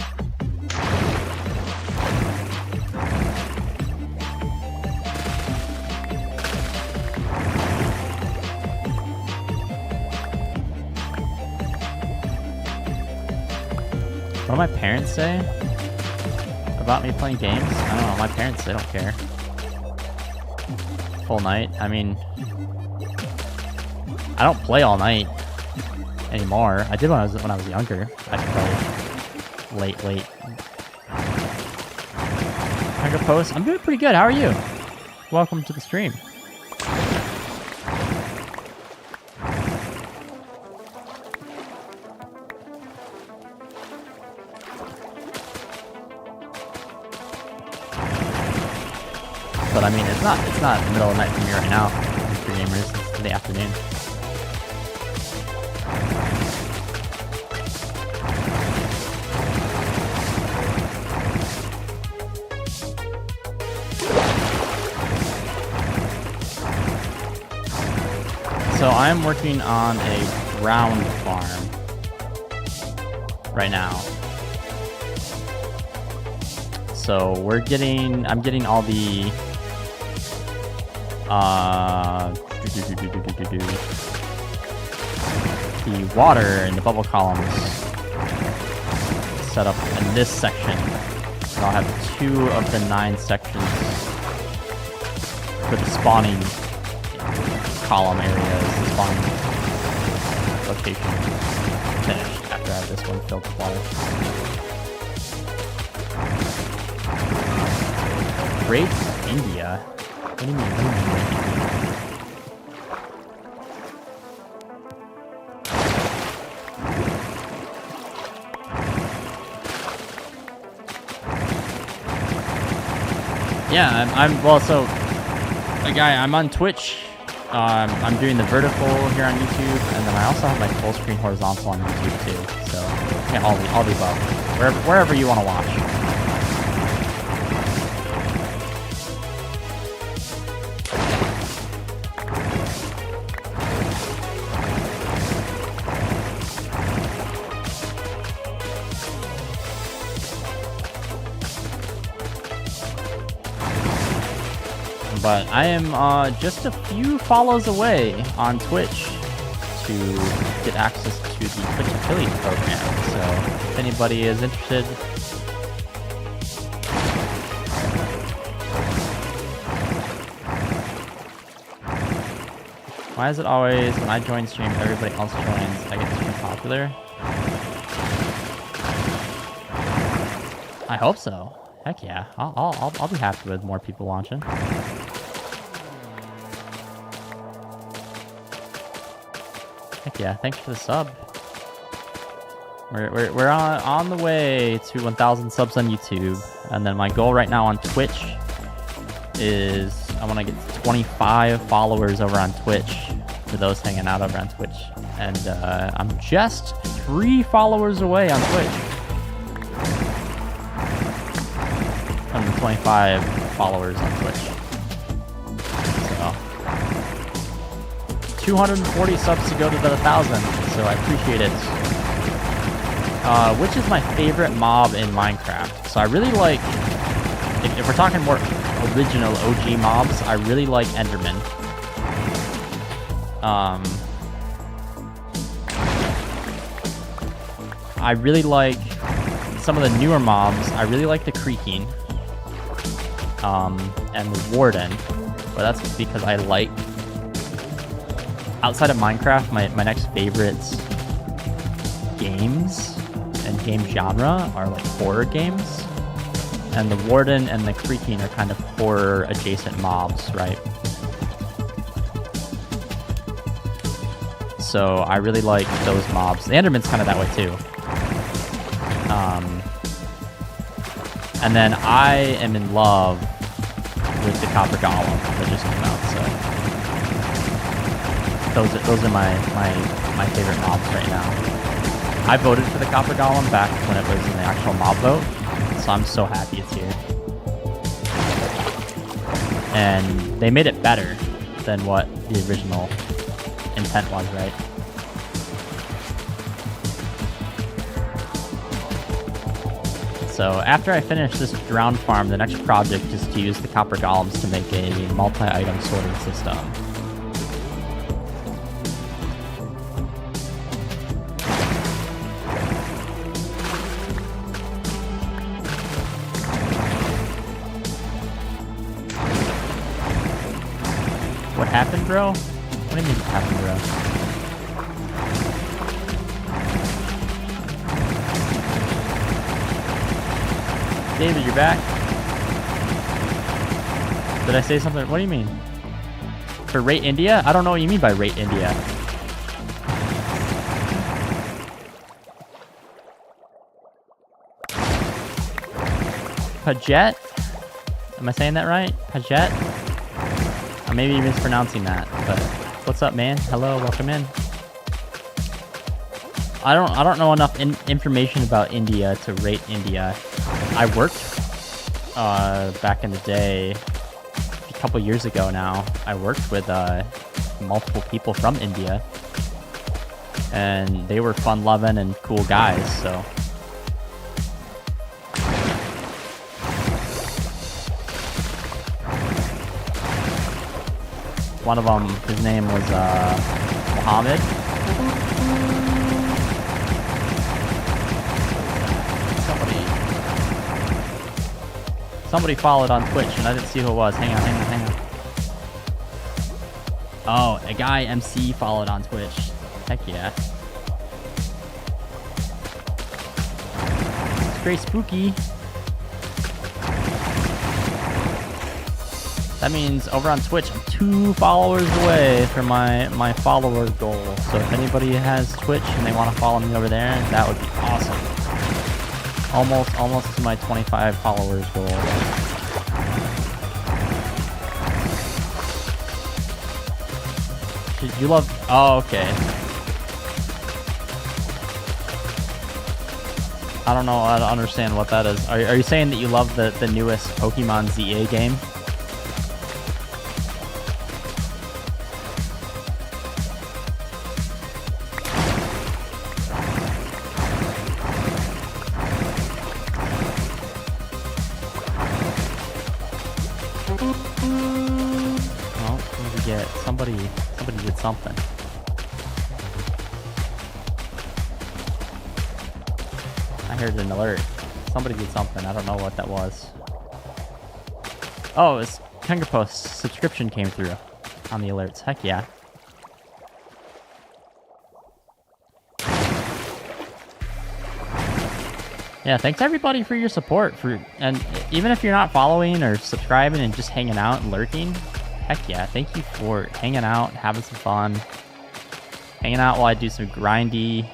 What do my parents say about me playing games? I don't know. My parents, they don't care. Full night. I mean, I don't play all night anymore. I did when I was younger. I could play late. Mega Post. I'm doing pretty good. How are you? Welcome to the stream. but I mean, it's not the middle of the night for me right now. For gamers, it's in the afternoon. So I'm working on a ground farm right now. So I'm getting all the the water and the bubble columns set up in this section. So I'll have 2 of the 9 sections for the spawning column areas, the spawning location finished after I have this one filled with water. Great India? What do you mean? Yeah, I'm on Twitch. I'm doing the vertical here on YouTube, and then I also have my full screen horizontal on YouTube too. So yeah, all the above, wherever you want to watch. But I am just a few follows away on Twitch to get access to the Twitch affiliate program. So if anybody is interested, why is it always when I join stream, everybody else joins, I get stream popular? I hope so. Heck yeah, I'll be happy with more people watching. Heck yeah, thanks for the sub. We're on the way to 1,000 subs on YouTube, and then my goal right now on Twitch is I want to get 25 followers over on Twitch for those hanging out over on Twitch, and I'm just 3 followers away on Twitch from the 25 followers on Twitch. 240 subs to go to the 1,000, so I appreciate it. Which is my favorite mob in Minecraft? So I really like, if we're talking more original OG mobs, I really like Enderman. I really like some of the newer mobs. I really like the Creaking, and the Warden, but that's because I like, outside of Minecraft, my next favorite games and game genre are like horror games. And the Warden and the Creaking are kind of horror adjacent mobs, right? So I really like those mobs. The Enderman's kind of that way too. And then I am in love with the Copper Golem that just came out, so those are my favorite mobs right now. I voted for the Copper Golem back when it was in the actual mob vote, so I'm so happy it's here. And they made it better than what the original intent was, right? So after I finish this drowned farm, the next project is to use the Copper Golems to make a multi-item sorting system. What happened, bro? What do you mean what happened, bro? David, you're back? Did I say something? What do you mean? For Rate India? I don't know what you mean by Rate India. Pajet? Am I saying that right? Pajet? I may be mispronouncing that, but what's up, man? Hello, welcome in. I don't know enough information about India to rate India. I worked back in the day, a couple years ago now. I worked with multiple people from India, and they were fun-loving and cool guys. So. One of them, his name was Mohammed. Somebody followed on Twitch, and I didn't see who it was. Hang on. Oh, a guy MC followed on Twitch. Heck yeah. It's very spooky. That means over on Twitch, I'm 2 followers away from my follower goal. So if anybody has Twitch and they want to follow me over there, that would be awesome. Almost to my 25 followers goal. You love... Oh, okay. I don't know. I don't understand what that is. Are you saying that you love the newest Pokemon ZA game? Somebody did something. I heard an alert. Somebody did something. I don't know what that was. Oh, it's Hunger Post subscription came through on the alerts. Heck yeah. Yeah, thanks everybody for your support. And even if you're not following or subscribing and just hanging out and lurking, heck yeah, thank you for hanging out, having some fun, hanging out while I do some grindy.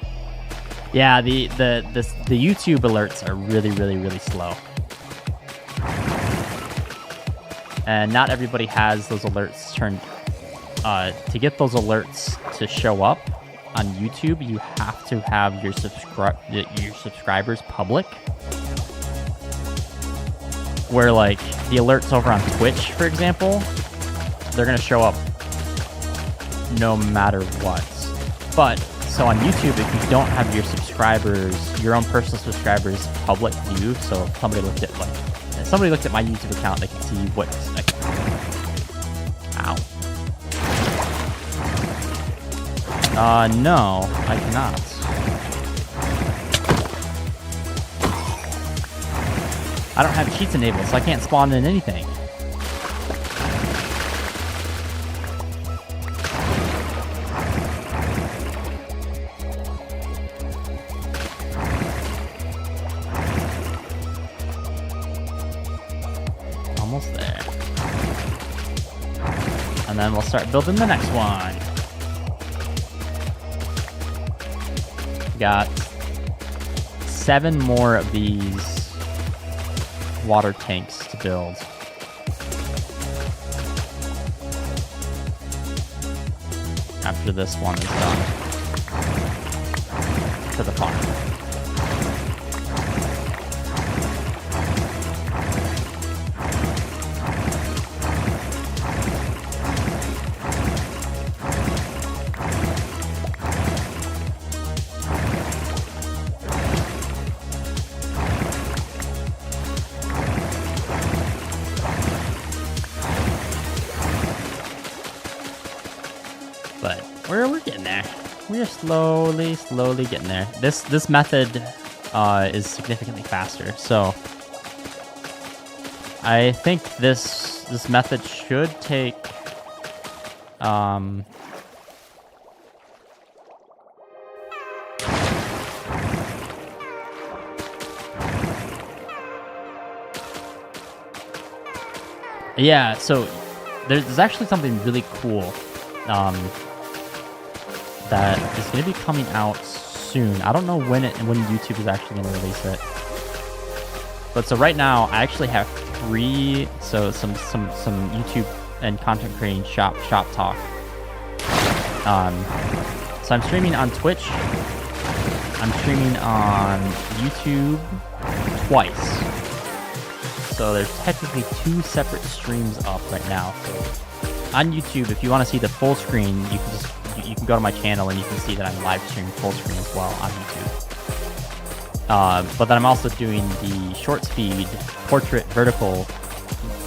Yeah, the YouTube alerts are really slow, and not everybody has those alerts turned. To get those alerts to show up on YouTube, you have to have your subscribers public. Where like the alerts over on Twitch, for example, they're going to show up no matter what. But, so on YouTube, if you don't have your subscribers, your own personal subscribers, public view, so if somebody looked at, if somebody looked at my YouTube account, they can see what, like, ow. No, I cannot. I don't have cheats enabled, so I can't spawn in anything. Almost there. And then we'll start building the next one. Got 7 more of these water tanks to build. After this one is done. To the farm. But we're getting there. We're slowly getting there. This method is significantly faster. So I think this method should take yeah, so there's actually something really cool that is going to be coming out soon. I don't know when YouTube is actually going to release it. But so right now, I actually have 3, so some YouTube and content creating shop talk. So I'm streaming on Twitch. I'm streaming on YouTube twice. So there's technically 2 separate streams up right now. So on YouTube, if you want to see the full screen, you can go to my channel and you can see that I'm live streaming full screen as well on YouTube. But then I'm also doing the short speed portrait vertical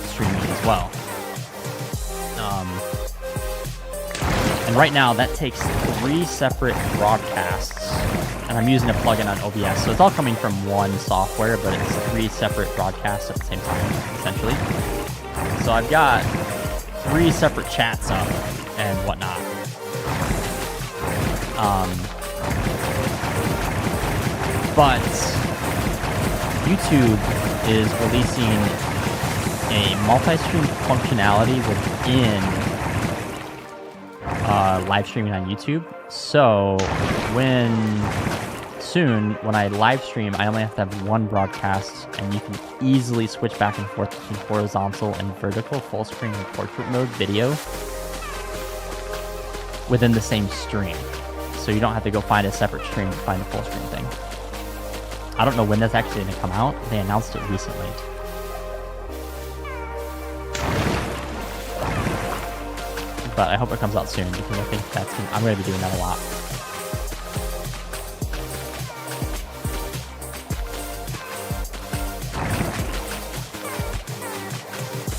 streaming as well. And right now that takes 3 separate broadcasts, and I'm using a plugin on OBS, so it's all coming from one software, but it's 3 separate broadcasts at the same time, essentially. So I've got 3 separate chats up and whatnot. But YouTube is releasing a multi-stream functionality within live streaming on YouTube. So when I live stream, I only have to have 1 broadcast, and you can easily switch back and forth between horizontal and vertical full screen and portrait mode video within the same stream. So you don't have to go find a separate stream to find a full screen thing. I don't know when that's actually going to come out. They announced it recently. But I hope it comes out soon, because I think I'm going to be doing that a lot.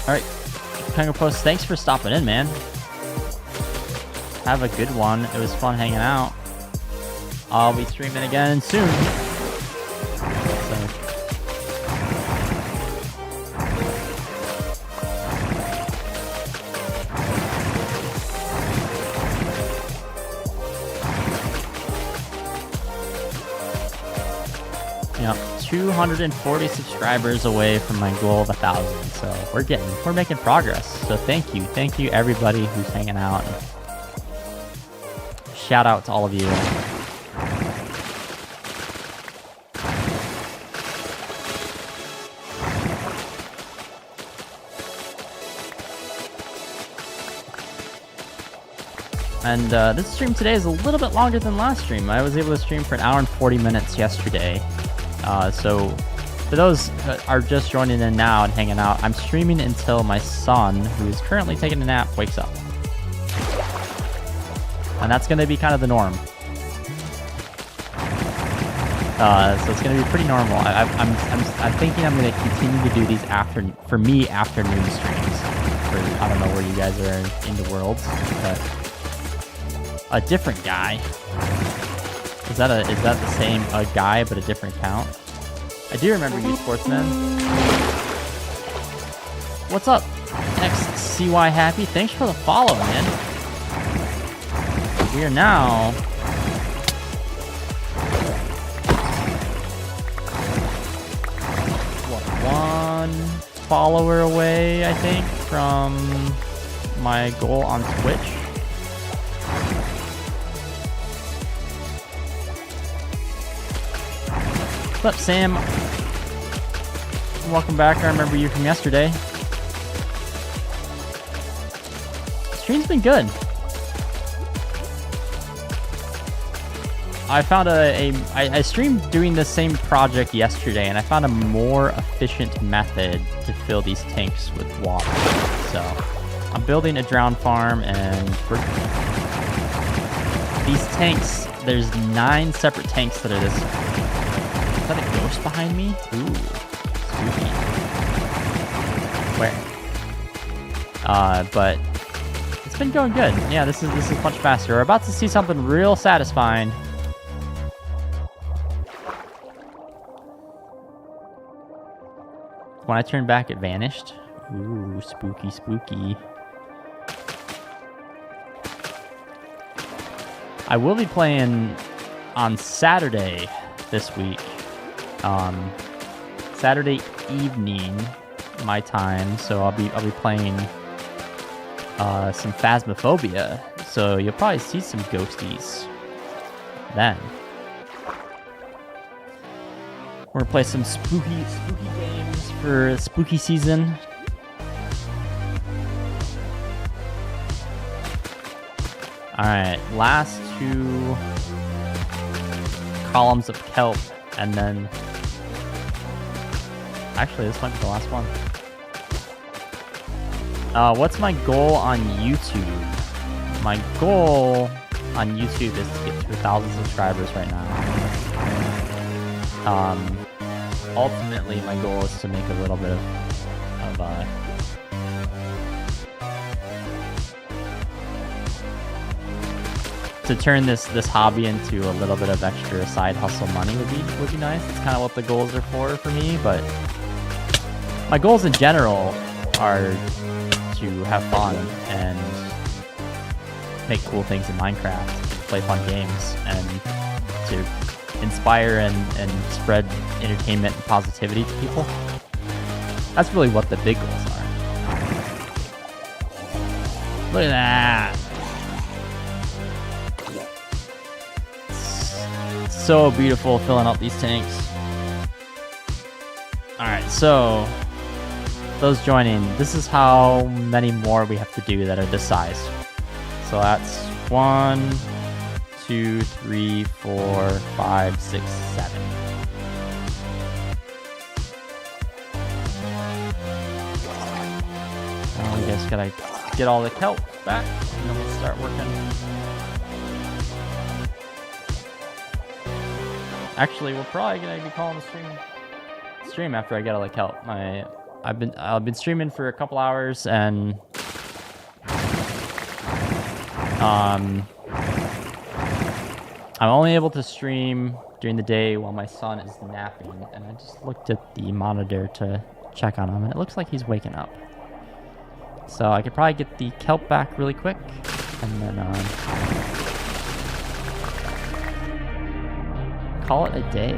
Alright, Kango Post, thanks for stopping in, man. Have a good one. It was fun hanging out. I'll be streaming again soon. Yep, 240 subscribers away from my goal of 1,000. So we're making progress. So thank you everybody who's hanging out. Shout out to all of you. And this stream today is a little bit longer than last stream. I was able to stream for 1 hour and 40 minutes yesterday. So for those that are just joining in now and hanging out, I'm streaming until my son, who is currently taking a nap, wakes up. And that's going to be kind of the norm. So it's going to be pretty normal. I'm thinking I'm going to continue to do these afternoon streams. I don't know where you guys are in the world, but a different guy. Is that the same guy but a different account? I do remember you, Sportsman. What's up, XCY Happy? Thanks for the follow, man. We are now one follower away, I think, from my goal on Twitch. What's up, Sam? Welcome back. I remember you from yesterday. Stream's been good. I found I streamed doing the same project yesterday, and I found a more efficient method to fill these tanks with water. So I'm building a drown farm, and these tanks, there's 9 separate tanks that are this. Is that a ghost behind me? Ooh, spooky. Where? But it's been going good. Yeah, this is much faster. We're about to see something real satisfying. When I turned back, it vanished. Ooh, spooky, spooky. I will be playing on Saturday this week. Saturday evening, my time. So I'll be playing some Phasmophobia. So you'll probably see some ghosties then. We're gonna play some spooky games for spooky season. Alright, last 2 columns of kelp, and then... Actually, this might be the last one. What's my goal on YouTube? My goal on YouTube is to get to 1,000 subscribers right now. Ultimately, my goal is to make a little bit of to turn this hobby into a little bit of extra side hustle money would be nice. It's kind of what the goals are for me, but my goals in general are to have fun and make cool things in Minecraft, play fun games, and to inspire and spread entertainment and positivity to people. That's really what the big goals are. Look at that. It's so beautiful filling up these tanks. Alright, so those joining, this is how many more we have to do that are this size. So that's 1, 2, 3, 4, 5, 6, 7. We just gotta get all the kelp back, and then we'll start working. Actually, we're probably gonna be calling the stream after I get all the kelp. I've been streaming for a couple hours, and I'm only able to stream during the day while my son is napping, and I just looked at the monitor to check on him, and it looks like he's waking up. So I could probably get the kelp back really quick, and then call it a day.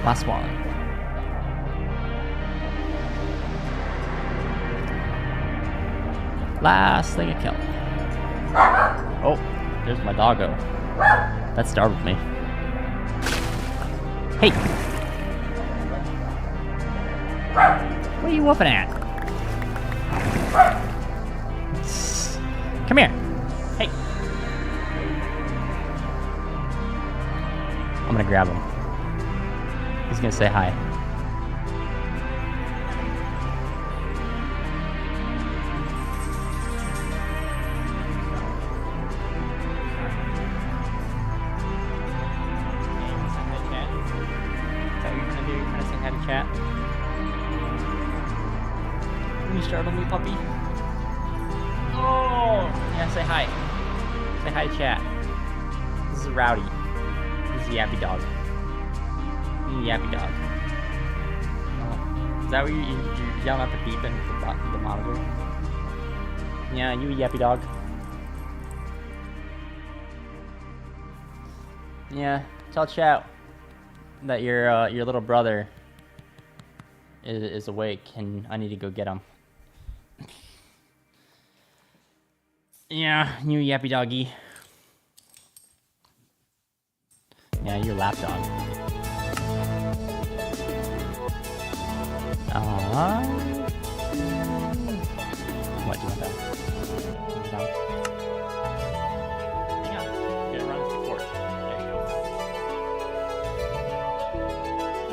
Last one. Last thing of kelp. Oh, there's my doggo. That startled me. Hey! What are you whooping at? Come here. Hey! I'm gonna grab him. He's gonna say hi. Chat. Can you startle me, puppy? Oh! Yeah, say hi. Say hi to chat. This is Rowdy. This is Yappy Dog. Yappy Dog. Oh. Is that what you're yelling at the beeping the monitor? Yeah, you Yappy Dog. Yeah, tell chat that your little brother is awake, and I need to go get him. Yeah, you Yappy Doggy. Yeah, you lap dog. What do you want that? Hang on. Gonna run support. There you go.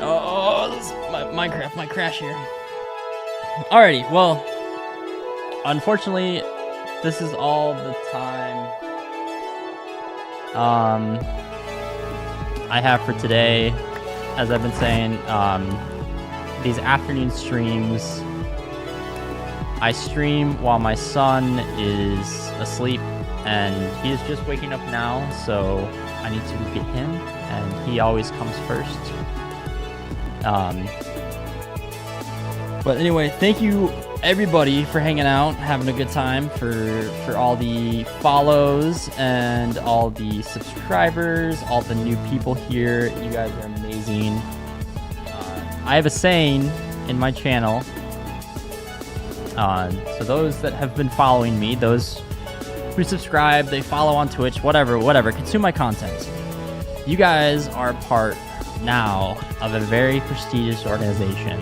Oh, this is Minecraft might crash here. Alrighty, well, unfortunately, this is all the time I have for today. As I've been saying, these afternoon streams, I stream while my son is asleep, and he is just waking up now, so I need to get him, and he always comes first. But anyway, thank you everybody for hanging out, having a good time, for all the follows and all the subscribers, all the new people here. You guys are amazing. I have a saying in my channel. So those that have been following me, those who subscribe, they follow on Twitch, whatever, consume my content. You guys are part now of a very prestigious organization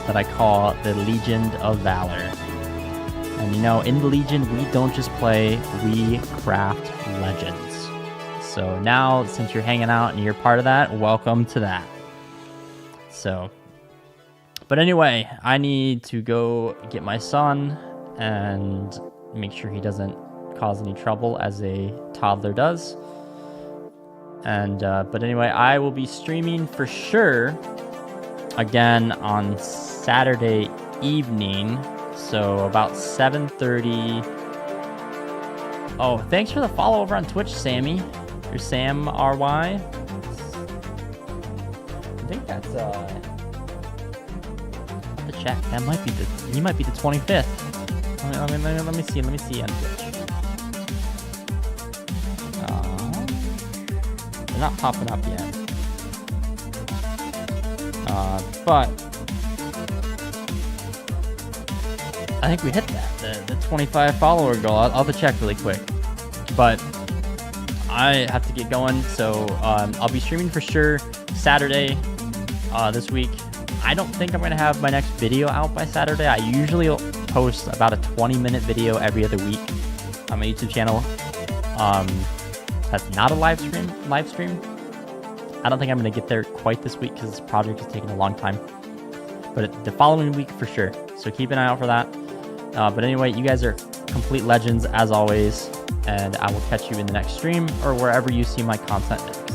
that I call the Legion of Valor. And you know, in the Legion, we don't just play, we craft legends. So now, since you're hanging out and you're part of that, welcome to that. So, but anyway, I need to go get my son and make sure he doesn't cause any trouble as a toddler does. And, but anyway, I will be streaming for sure again on Saturday evening. So about 7:30. Oh, thanks for the follow over on Twitch, Sammy. You're Sam RY. I think that's the chat. That might be he might be the 25th. Let me see on Twitch. They're not popping up yet. But I think we hit that, the 25 follower goal. I'll have to check really quick. But I have to get going, so I'll be streaming for sure Saturday this week. I don't think I'm going to have my next video out by Saturday. I usually post about a 20-minute video every other week on my YouTube channel. That's not a live stream. I don't think I'm going to get there quite this week because this project is taking a long time. But the following week for sure. So keep an eye out for that. But anyway, you guys are complete legends as always. And I will catch you in the next stream or wherever you see my content next.